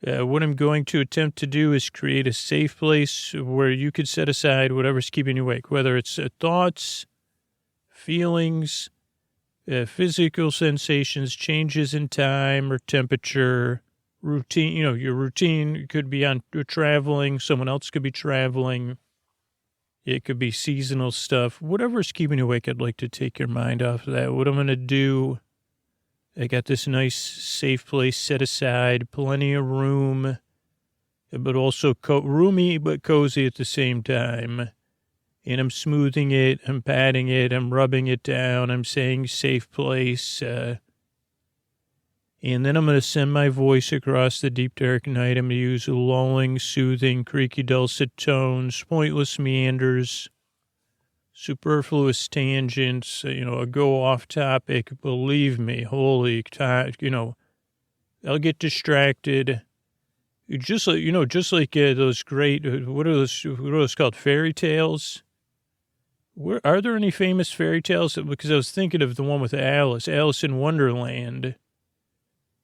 S3: What I'm going to attempt to do is create a safe place where you could set aside whatever's keeping you awake, whether it's thoughts, feelings, physical sensations, changes in time or temperature, routine. You know, your routine could be on traveling. Someone else could be traveling. It could be seasonal stuff. Whatever's keeping you awake, I'd like to take your mind off of that. What I'm going to do, I got this nice safe place set aside, plenty of room, but also roomy but cozy at the same time. And I'm smoothing it, I'm patting it, I'm rubbing it down, I'm saying safe place. And then I'm going to send my voice across the deep, dark night. I'm going to use lulling, soothing, creaky, dulcet tones, pointless meanders, superfluous tangents, a go off topic. Believe me, holy, I'll get distracted. Just like those great, what are those called? Fairy tales? Are there any famous fairy tales? Because I was thinking of the one with Alice in Wonderland.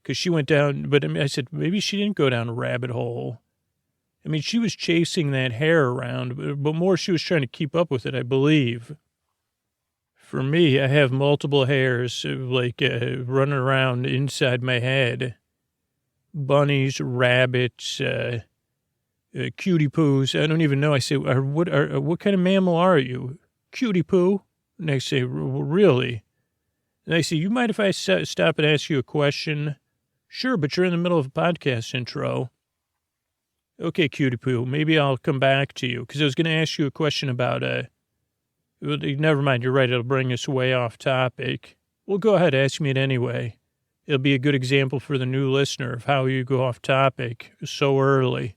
S3: Because she went down, but I said, maybe she didn't go down a rabbit hole. I mean, she was chasing that hare around, but more she was trying to keep up with it, I believe. For me, I have multiple hares, running around inside my head. Bunnies, rabbits, cutie poos. I don't even know. I say, what kind of mammal are you? Cutie poo? And I say, really? And I say, you mind if I stop and ask you a question? Sure, but you're in the middle of a podcast intro. Okay, cutie poo, maybe I'll come back to you, because I was going to ask you a question about, never mind, you're right, it'll bring us way off topic. Well, go ahead, ask me it anyway. It'll be a good example for the new listener of how you go off topic so early.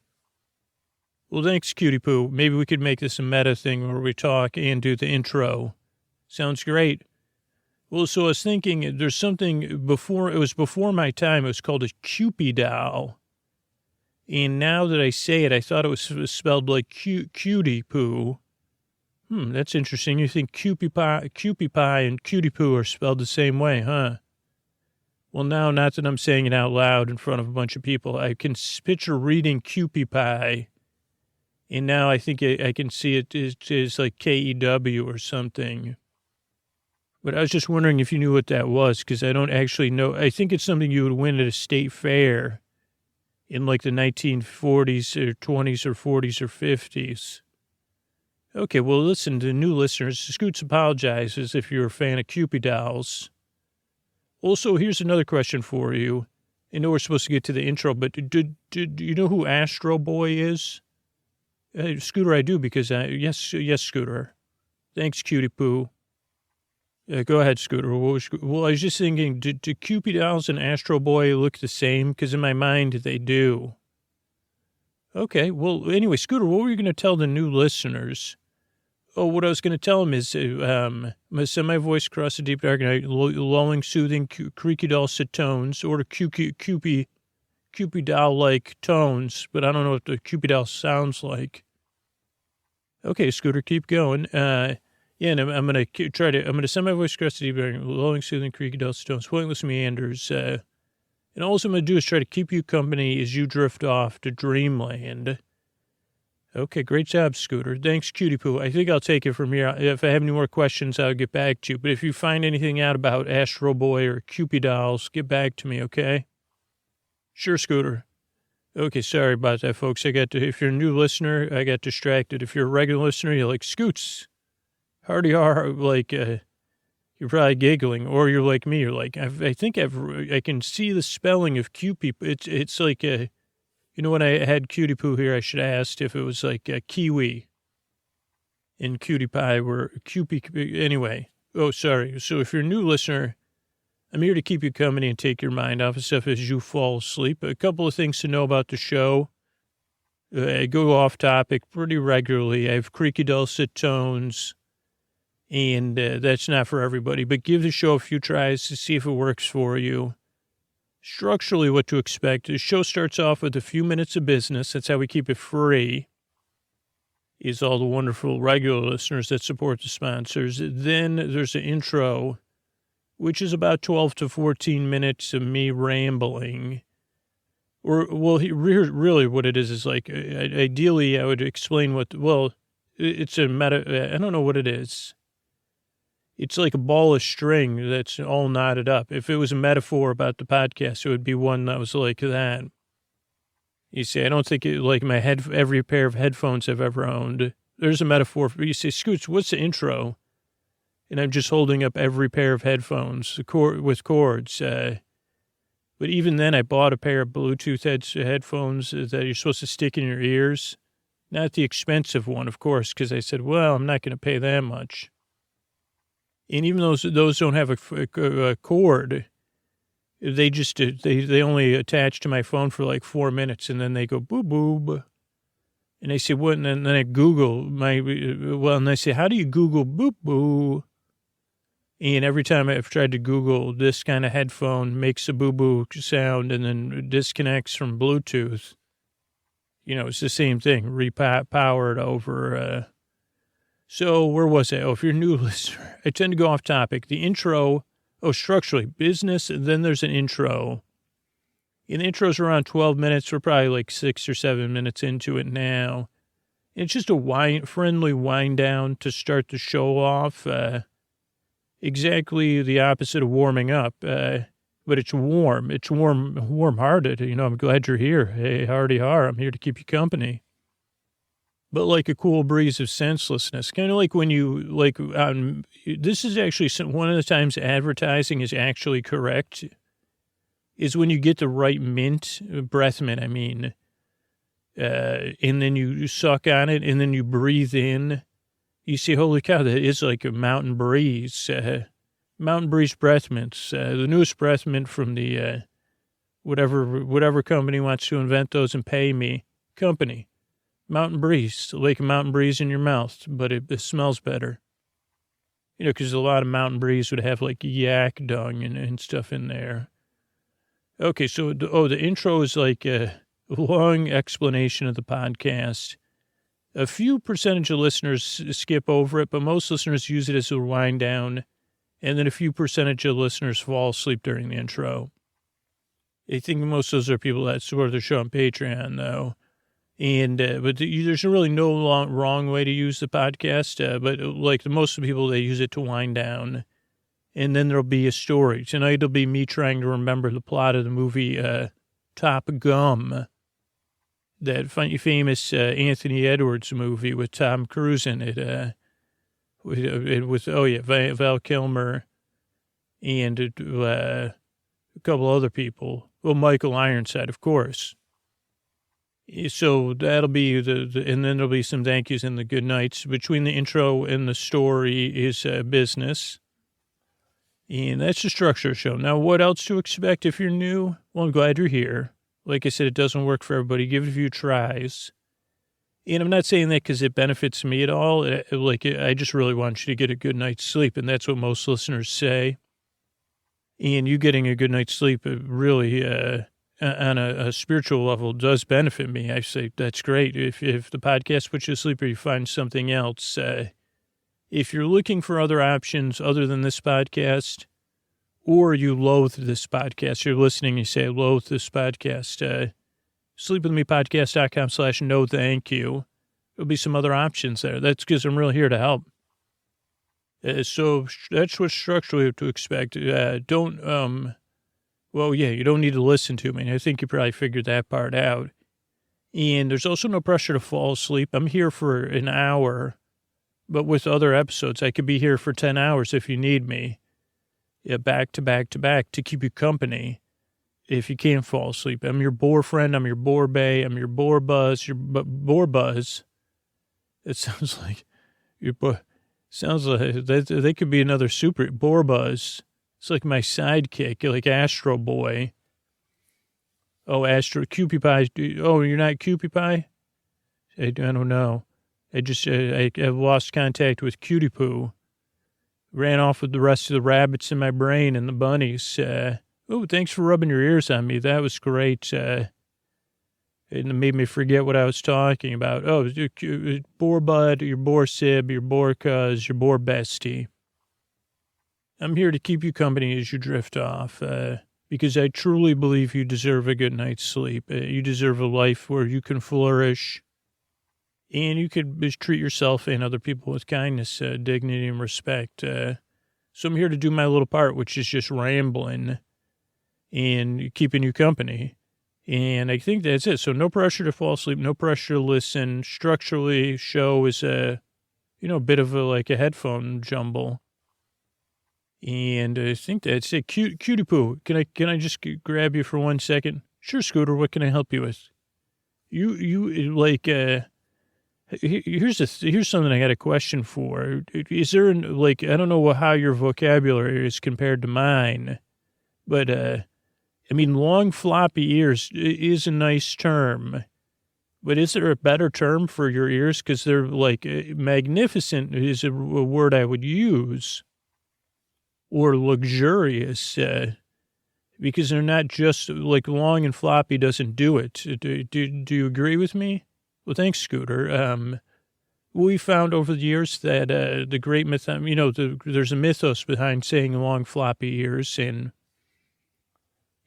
S3: Well, thanks, cutie poo. Maybe we could make this a meta thing where we talk and do the intro. Sounds great. Well, so I was thinking there's something before my time. It was called a Cupid doll. And now that I say it, I thought it was spelled like cutie poo. That's interesting. You think Cupid pie and cutie poo are spelled the same way, huh? Well, now, not that I'm saying it out loud in front of a bunch of people. I can picture reading Cupid pie. And now I think I can see it is like KEW or something. But I was just wondering if you knew what that was, because I don't actually know. I think it's something you would win at a state fair in like the 1940s or 20s or 40s or 50s. Okay, well, listen, to new listeners, Scoots apologizes if you're a fan of Cupid dolls. Also, here's another question for you. I know we're supposed to get to the intro, but do you know who Astro Boy is? Scooter, I do, because yes, Scooter. Thanks, Cutie Poo. Go ahead, Scooter. Well, I was just thinking, do Cupid dolls and Astro Boy look the same? Because in my mind, they do. Okay, well, anyway, Scooter, what were you going to tell the new listeners? Oh, what I was going to tell them is I'm going to send my voice across the deep dark night, lulling, soothing, creaky dulcet tones, or Cupid doll-like tones, but I don't know what the Cupid doll sounds like. Okay, Scooter, keep going. Yeah, and I'm going to I'm going to send my voice across the deep, lulling, soothing, creaky, dulcet tones, pointless meanders. And all I'm going to do is try to keep you company as you drift off to dreamland. Okay, great job, Scooter. Thanks, Cutie Poo. I think I'll take it from here. If I have any more questions, I'll get back to you. But if you find anything out about Astro Boy or Cupid dolls, get back to me, okay? Sure, Scooter. Okay, sorry about that, folks. If you're a new listener, I got distracted. If you're a regular listener, you're like, Scoots, hardy har, you're probably giggling. Or you're like me, you're like, I can see the spelling of Cupid. It's like, when I had Cutie Poo here, I should have asked if it was like a kiwi and Cutie Pie were Cupid. Anyway, sorry. So if you're a new listener, I'm here to keep you company and take your mind off of stuff as you fall asleep. A couple of things to know about the show. I go off topic pretty regularly. I have creaky dulcet tones, and that's not for everybody. But give the show a few tries to see if it works for you. Structurally, what to expect. The show starts off with a few minutes of business. That's how we keep it free. Is all the wonderful regular listeners that support the sponsors. Then there's an intro, which is about 12 to 14 minutes of me rambling. Really what it is like, ideally I would explain it's a I don't know what it is. It's like a ball of string that's all knotted up. If it was a metaphor about the podcast, it would be one that was like that. You see, I don't think every pair of headphones I've ever owned. There's a metaphor for, you say, Scoots, what's the intro? And I'm just holding up every pair of headphones with cords. But even then, I bought a pair of Bluetooth headphones that you're supposed to stick in your ears. Not the expensive one, of course, because I said, well, I'm not going to pay that much. And even those don't have a cord, they just they only attach to my phone for like 4 minutes, and then they go boop boop. And I say, what? And then I Google and I say, how do you Google boop boo? And every time I've tried to Google, this kind of headphone makes a boo-boo sound and then disconnects from Bluetooth. It's the same thing, repowered over. So where was I? If you're a new listener, I tend to go off topic. The intro, structurally, business, and then there's an intro. And the intro's around 12 minutes. We're probably like 6 or 7 minutes into it now. It's just a friendly wind down to start the show off. Exactly the opposite of warming up, but it's warm. It's warm-hearted. I'm glad you're here. Hey, hardy har, I'm here to keep you company. But like a cool breeze of senselessness, kind of like when this is actually one of the times advertising is actually correct, is when you get the right breath mint, and then you suck on it, and then you breathe in. You see, holy cow, that is like a mountain breeze. Mountain breeze breath mints. The newest breath mint from the whatever company wants to invent those and pay me. Company. Mountain breeze. Like a mountain breeze in your mouth, but it smells better. Because a lot of mountain breeze would have like yak dung and stuff in there. Okay, so the intro is like a long explanation of the podcast. A few percentage of listeners skip over it, but most listeners use it as a wind down. And then a few percentage of listeners fall asleep during the intro. I think most of those are people that support the show on Patreon, though. And but there's really no wrong way to use the podcast. But like most of the people, they use it to wind down. And then there'll be a story. Tonight it'll be me trying to remember the plot of the movie Top Gun. That famous Anthony Edwards movie with Tom Cruise in it. Val Kilmer and a couple other people. Well, Michael Ironside, of course. So that'll be and then there'll be some thank yous and the good nights. Between the intro and the story is business. And that's the structure of the show. Now, what else to expect if you're new? Well, I'm glad you're here. Like I said, it doesn't work for everybody. Give it a few tries. And I'm not saying that because it benefits me at all. I just really want you to get a good night's sleep, and that's what most listeners say. And you getting a good night's sleep really on a spiritual level does benefit me, I say that's great. If the podcast puts you to sleep or you find something else, if you're looking for other options other than this podcast, or you loathe this podcast, you're listening, you say, I loathe this podcast, sleepwithmepodcast.com/no thank you. There'll be some other options there. That's because I'm really here to help. So that's what structurally to expect. You don't need to listen to me. I think you probably figured that part out. And there's also no pressure to fall asleep. I'm here for an hour, but with other episodes, I could be here for 10 hours if you need me. Yeah, back to back to back to keep you company if you can't fall asleep. I'm your bore friend. I'm your bore bae. I'm your bore buzz. Your bore buzz. It sounds like they could be another super bore buzz. It's like my sidekick, like Astro Boy. Oh, Astro Cupie Pie. Oh, you're not Cupie Pie? I don't know. I've lost contact with Cutie Poo. Ran off with the rest of the rabbits in my brain and the bunnies. Thanks for rubbing your ears on me. That was great. It made me forget what I was talking about. Oh, bore bud, your bore sib, your bore cuz, your bore bestie. I'm here to keep you company as you drift off, because I truly believe you deserve a good night's sleep. You deserve a life where you can flourish, and you could treat yourself and other people with kindness, dignity, and respect. So I'm here to do my little part, which is just rambling and keeping you company. And I think that's it. So no pressure to fall asleep, no pressure to listen. Structurally, show is a bit of a headphone jumble. And I think that's it. Cutie Poo, can I just grab you for 1 second? Sure, Scooter, what can I help you with? Here's something I got a question for. Is there I don't know how your vocabulary is compared to mine, but long floppy ears is a nice term, but is there a better term for your ears? Because they're magnificent is a word I would use, or luxurious, because they're not just long and floppy doesn't do it. Do you agree with me? Well, thanks, Scooter. We found over the years that the great myth, there's a mythos behind saying long floppy ears, and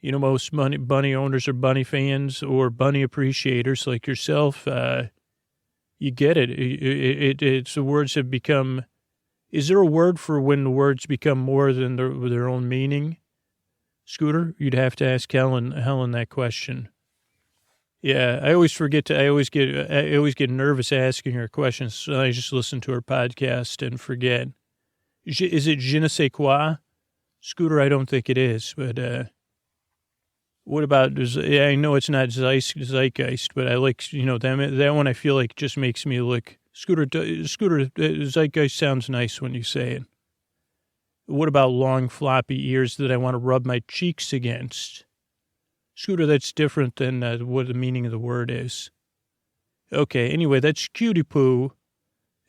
S3: most bunny owners are bunny fans or bunny appreciators like yourself. You get it. It's the words have become. Is there a word for when the words become more than their own meaning? Scooter, you'd have to ask Helen that question. Yeah, I always get nervous asking her questions, so I just listen to her podcast and forget. Is it je ne sais quoi? Scooter, I don't think it is, but what about, I know it's not zeitgeist, but I like, that one I feel like just makes me look, Scooter, zeitgeist sounds nice when you say it. What about long floppy ears that I want to rub my cheeks against? Scooter, that's different than what the meaning of the word is. Okay, anyway, that's Cutie Poo.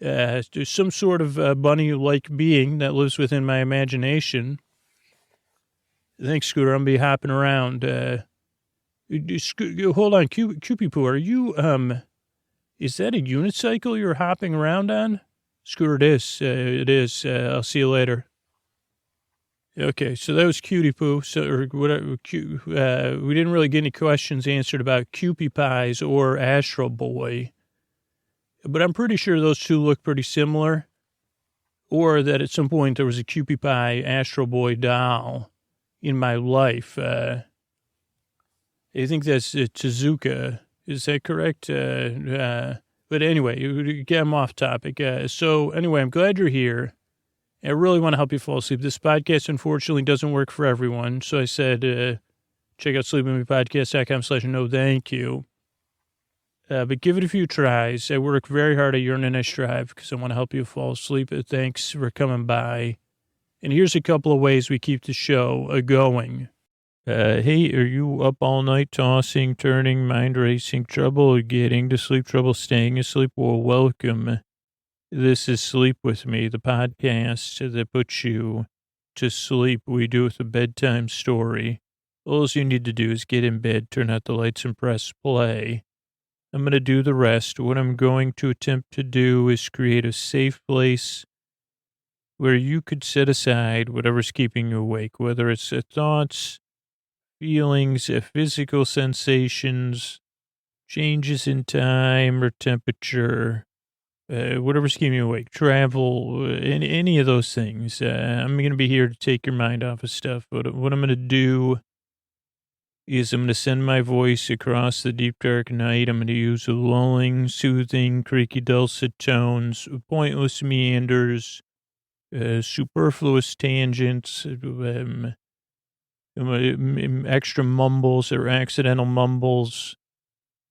S3: There's some sort of bunny-like being that lives within my imagination. Thanks, Scooter. I'm going to be hopping around. Hold on, Cutie Poo, are you, is that a unicycle you're hopping around on? Scooter, it is. It is. I'll see you later. Okay, so that was Cutie Poo. We didn't really get any questions answered about Cupie Pies or Astro Boy, but I'm pretty sure those two look pretty similar, or that at some point there was a Cupie Pie Astro Boy doll in my life. I think that's Tezuka. Is that correct? But anyway, get them off topic. So anyway, I'm glad you're here. I really want to help you fall asleep. This podcast, unfortunately, doesn't work for everyone. So I said, check out sleepwithmepodcast.com/no thank you. But give it a few tries. I work very hard at Yearn and I Strive because I want to help you fall asleep. Thanks for coming by. And here's a couple of ways we keep the show going. Hey, are you up all night tossing, turning, mind racing, trouble getting to sleep, trouble staying asleep? Well, welcome. This is Sleep With Me, the podcast that puts you to sleep. We do with a bedtime story,
S2: All you need to do is get in bed, turn out the lights, and press play. I'm going to do the rest. What I'm going to attempt to do is create a safe place where you could set aside whatever's keeping you awake, whether it's thoughts, feelings, physical sensations, changes in time or temperature, whatever's keeping you awake, travel, any of those things. I'm going to be here to take your mind off of stuff. But what I'm going to do is I'm going to send my voice across the deep, dark night. I'm going to use lulling, soothing, creaky, dulcet tones, pointless meanders, superfluous tangents, extra mumbles or accidental mumbles.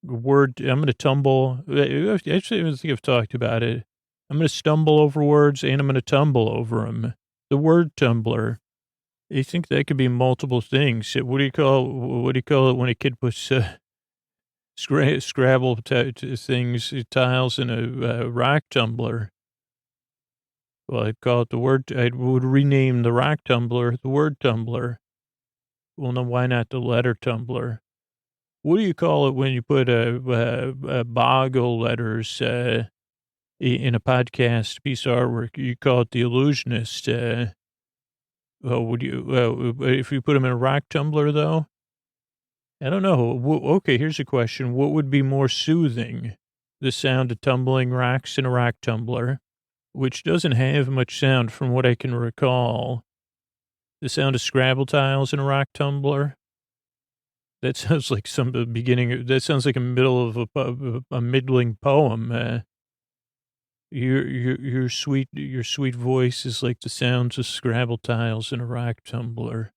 S2: I'm going to tumble. Actually, I think I've talked about it. I'm going to stumble over words and I'm going to tumble over them. The word tumbler. I think that could be multiple things. What do you call it when a kid puts Scrabble things, tiles in a rock tumbler? Well, I'd call it I would rename the rock tumbler the word tumbler. Well, no, why not the letter tumbler? What do you call it when you put boggle letters in a podcast piece of artwork? You call it the illusionist. If you put them in a rock tumbler, though? I don't know. Okay, here's a question. What would be more soothing? The sound of tumbling rocks in a rock tumbler, which doesn't have much sound from what I can recall. The sound of Scrabble tiles in a rock tumbler? That sounds like that sounds like a middle of a middling poem. Your sweet voice is like the sounds of Scrabble tiles in a rock tumbler,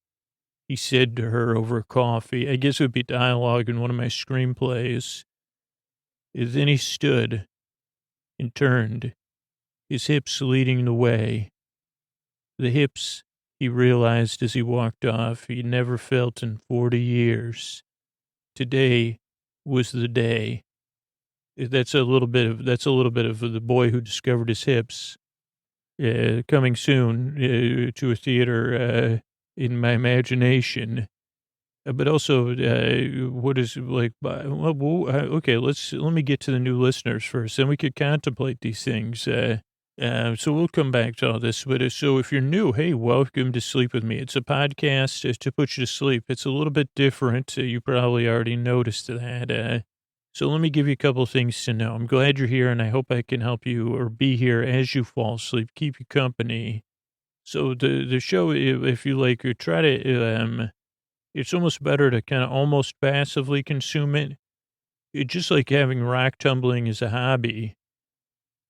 S2: he said to her over coffee. I guess it would be dialogue in one of my screenplays. Then he stood and turned, his hips leading the way. The hips, he realized as he walked off, he never felt in 40 years. Today was the day. That's a little bit of The Boy Who Discovered His Hips. Coming soon to a theater in my imagination. But also, what is like? Okay, let me get to the new listeners first, then we could contemplate these things. So we'll come back to all this. But so if you're new, hey, welcome to Sleep With Me. It's a podcast to put you to sleep. It's a little bit different. You probably already noticed that. So let me give you a couple of things to know. I'm glad you're here, and I hope I can help you or be here as you fall asleep, keep you company. So the show, if you like, you try to, it's almost better to kind of almost passively consume it. It's just like having rock tumbling as a hobby.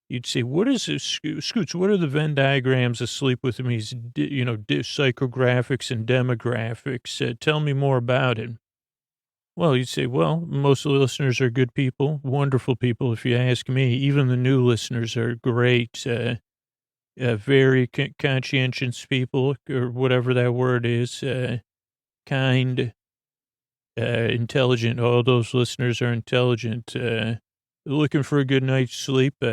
S2: You'd say, what is this, Scoots, what are the Venn diagrams of Sleep With Me's, psychographics and demographics? Tell me more about it. Well, you'd say, well, most of the listeners are good people, wonderful people, if you ask me. Even the new listeners are great, very conscientious people, or whatever that word is, kind, intelligent. All those listeners are intelligent, looking for a good night's sleep,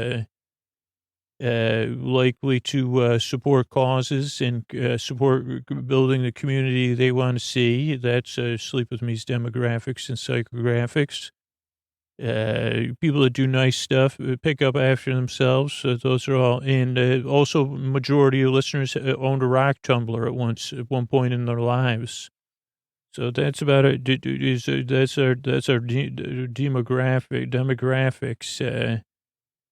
S2: likely to support causes and support building the community they want to see. That's Sleep With Me's demographics and psychographics. People that do nice stuff, pick up after themselves. Those are all. And also, majority of listeners owned a rock tumbler at one point in their lives. So that's about it. That's our demographics.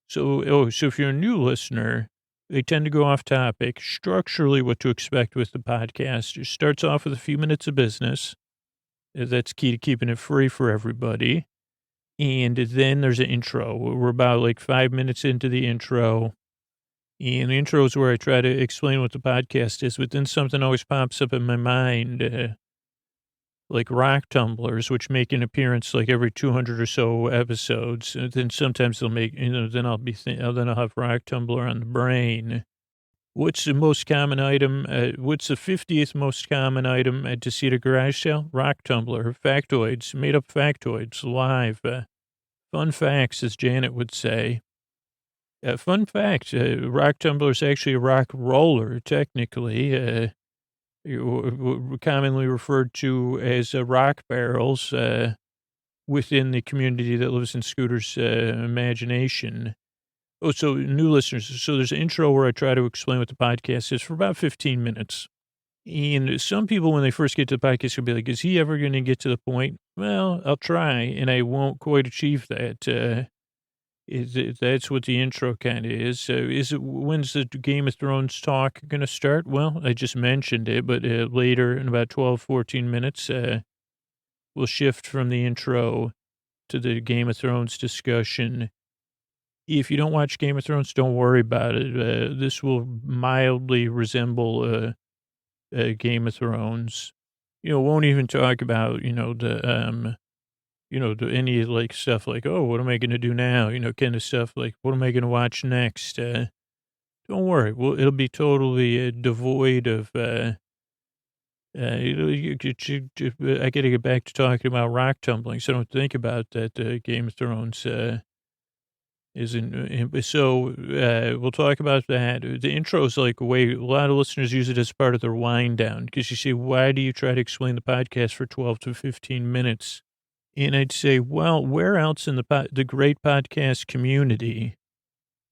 S2: So if you're a new listener, they tend to go off topic. Structurally, what to expect with the podcast. It starts off with a few minutes of business. That's key to keeping it free for everybody. And then there's an intro. We're about like 5 minutes into the intro. And the intro is where I try to explain what the podcast is, but then something always pops up in my mind, like rock tumblers, which make an appearance like every 200 or so episodes. And then sometimes they'll make, then I'll have rock tumbler on the brain. What's the most common item? What's the 50th most common item to see at a garage sale? Rock tumbler. Factoids, made up factoids, live. Fun facts, as Janet would say. Fun fact, rock tumbler is actually a rock roller, technically. commonly referred to as rock barrels within the community that lives in Scooter's imagination. Oh, so new listeners. So there's an intro where I try to explain what the podcast is for about 15 minutes. And some people, when they first get to the podcast, will be like, is he ever going to get to the point? Well, I'll try, and I won't quite achieve that. That's what the intro kind of is. When's the Game of Thrones talk going to start? Well, I just mentioned it, but later in about 12, 14 minutes, we'll shift from the intro to the Game of Thrones discussion. If you don't watch Game of Thrones, don't worry about it. This will mildly resemble Game of Thrones. Won't even talk about, any like stuff like, oh, what am I going to do now? Kind of stuff like, what am I going to watch next? Don't worry. Well, it'll be totally devoid of, I got to get back to talking about rock tumbling. So don't think about that. Game of Thrones, we'll talk about that. The intro is like a lot of listeners use it as part of their wind down because you say, why do you try to explain the podcast for 12 to 15 minutes? And I'd say, well, where else in the great podcast community,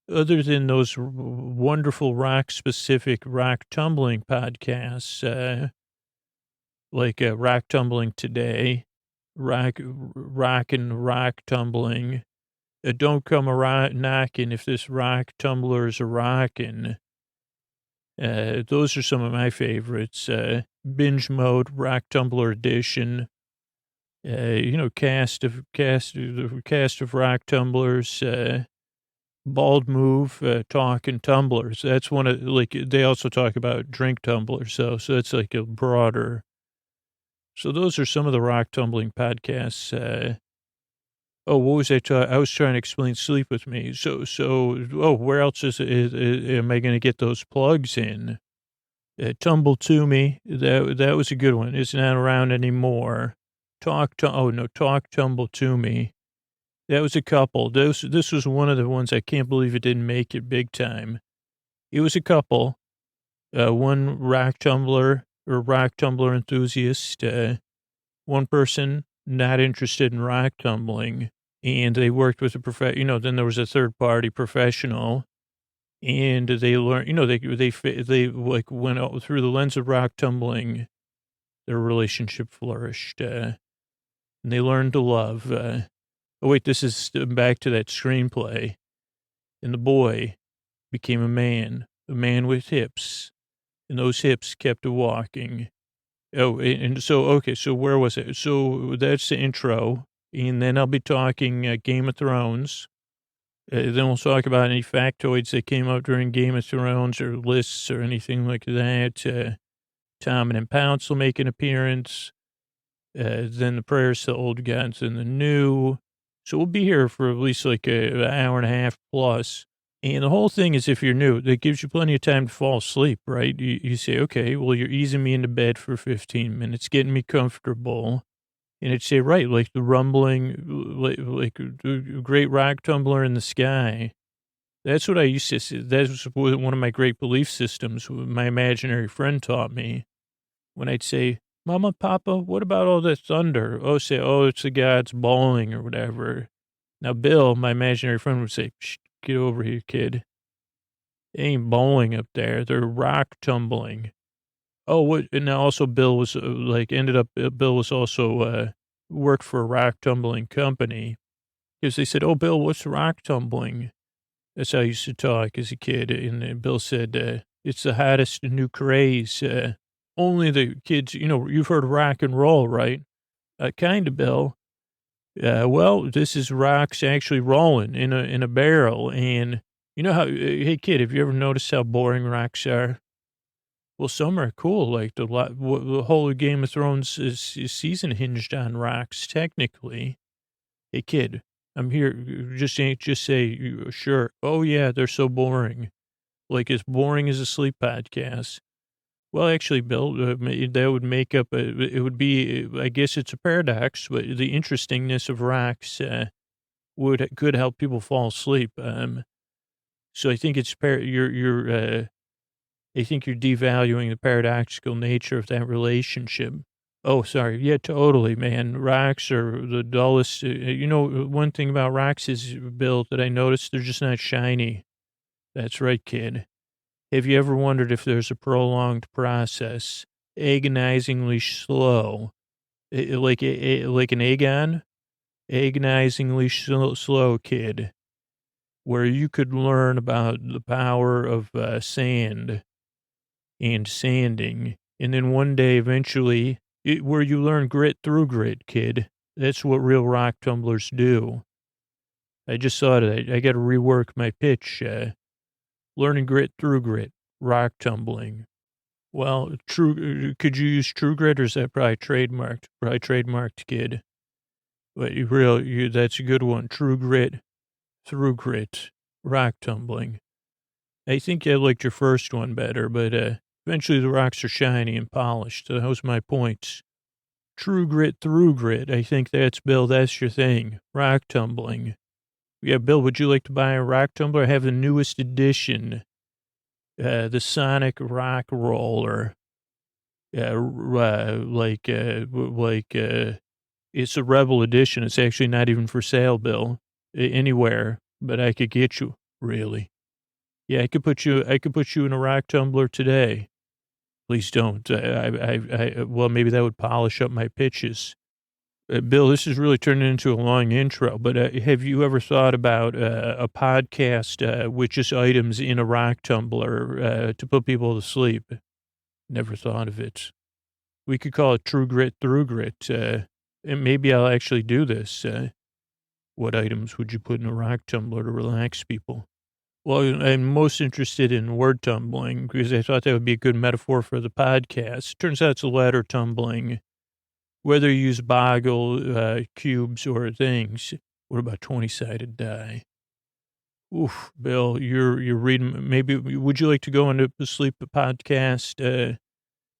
S2: other than those wonderful rock-specific rock tumbling podcasts, like Rock Tumbling Today, Rock Tumbling, Don't Come Knocking If This Rock Tumbler is a Rockin'. Those are some of my favorites. Binge Mode, Rock Tumbler Edition. Cast of rock tumblers, bald move, talking tumblers. That's one of they also talk about drink tumblers. So it's like a broader. So those are some of the rock tumbling podcasts. What was I I was trying to explain Sleep With Me. Where else am I going to get those plugs in? Tumble To Me. That was a good one. It's not around anymore. Talk Tumble To Me. That was a couple. This was one of the ones I can't believe it didn't make it big time. It was a couple. One rock tumbler enthusiast. One person not interested in rock tumbling, and they worked with a then there was a third party professional, and they learned. They like went out through the lens of rock tumbling. Their relationship flourished. And they learned to love. This is back to that screenplay. And the boy became a man with hips. And those hips kept walking. So where was it? So that's the intro. And then I'll be talking Game of Thrones. Then we'll talk about any factoids that came up during Game of Thrones or lists or anything like that. Tom and Pounce will make an appearance. Then the prayers to the old gods and the new. So we'll be here for at least like an hour and a half plus. And the whole thing is, if you're new, that gives you plenty of time to fall asleep, right? You say, okay, well, you're easing me into bed for 15 minutes, getting me comfortable. And it'd say, right, like the rumbling, like a great rock tumbler in the sky. That's what I used to say. That was one of my great belief systems my imaginary friend taught me. When I'd say, Mama, Papa, what about all that thunder? It's the gods bawling or whatever. Now, Bill, my imaginary friend, would say, Shh, get over here, kid. They ain't bawling up there. They're rock tumbling. And now also Bill was Bill was also, worked for a rock tumbling company. Because they said, Bill, what's rock tumbling? That's how I used to talk as a kid. And Bill said, it's the hottest new craze. Only the kids, you've heard of rock and roll, right? Kind of, Bill. This is rocks actually rolling in a barrel. And you know how, hey, kid, have you ever noticed how boring rocks are? Well, some are cool. Like the whole Game of Thrones season hinged on rocks, technically. Hey, kid, I'm here. Just say, sure. Oh, yeah, they're so boring. Like as boring as a sleep podcast. Well, actually, Bill, that would make up, it would be, I guess it's a paradox, but the interestingness of rocks could help people fall asleep. So I think it's, I think you're devaluing the paradoxical nature of that relationship. Oh, sorry. Yeah, totally, man. Rocks are the dullest. One thing about rocks is, Bill, that I noticed, they're just not shiny. That's right, kid. Have you ever wondered if there's a prolonged process, agonizingly slow, like an agonizingly slow, kid, where you could learn about the power of sand and sanding, and then one day, eventually, where you learn grit through grit, kid. That's what real rock tumblers do. I just thought of that. I got to rework my pitch. Learning grit through grit, rock tumbling. Well, could you use true grit, or is that probably trademarked? Probably trademarked, kid. But that's a good one. True grit, through grit, rock tumbling. I think I liked your first one better, but eventually the rocks are shiny and polished. So that was my point. True grit, through grit. I think that's, Bill, that's your thing. Rock tumbling. Yeah, Bill, would you like to buy a rock tumbler? I have the newest edition, the Sonic Rock Roller. It's a Rebel edition. It's actually not even for sale, Bill, anywhere, but I could get you, really. Yeah, I could put you in a rock tumbler today. Please don't. Well, maybe that would polish up my pitches. Bill, this is really turning into a long intro, but have you ever thought about a podcast with just items in a rock tumbler to put people to sleep? Never thought of it. We could call it True Grit Through Grit. And maybe I'll actually do this. What items would you put in a rock tumbler to relax people? Well, I'm most interested in word tumbling because I thought that would be a good metaphor for the podcast. Turns out it's letter tumbling. Whether you use boggle, cubes, or things. What about 20-sided die? Oof, Bill, you're reading. Maybe would you like to go into the sleep podcast,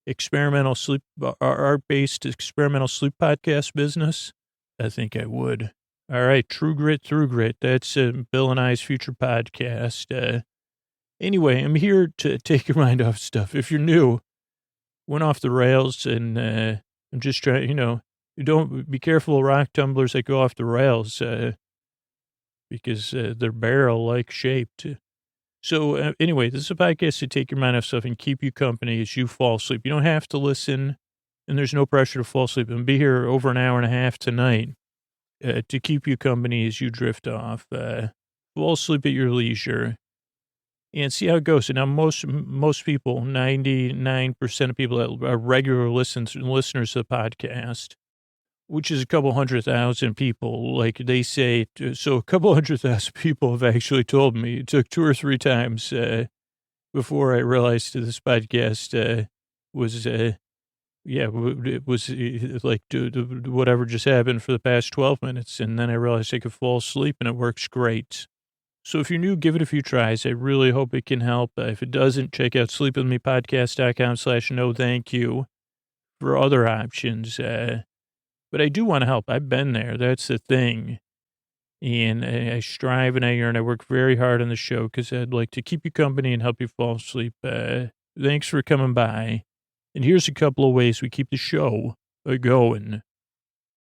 S2: experimental sleep, art-based experimental sleep podcast business? I think I would. All right, True Grit Through Grit. That's Bill and I's future podcast. Anyway, I'm here to take your mind off stuff. If you're new, went off the rails, and I'm just trying, don't be careful of rock tumblers that go off the rails because they're barrel-like shaped. So anyway, this is a podcast to take your mind off stuff and keep you company as you fall asleep. You don't have to listen, and there's no pressure to fall asleep. And be here over an hour and a half tonight to keep you company as you drift off. Fall asleep at your leisure and see how it goes. And now most people, 99% of people that are regular listeners to the podcast, which is a couple 100,000 people, like they say, so a couple 100,000 people have actually told me. It took 2 or 3 times before I realized this podcast was, it was like whatever just happened for the past 12 minutes. And then I realized I could fall asleep and it works great. So if you're new, give it a few tries. I really hope it can help. If it doesn't, check out sleepwithmepodcast.com/no thank you for other options. But I do want to help. I've been there. That's the thing. And I strive and I yearn. I work very hard on the show because I'd like to keep you company and help you fall asleep. Thanks for coming by. And here's a couple of ways we keep the show going.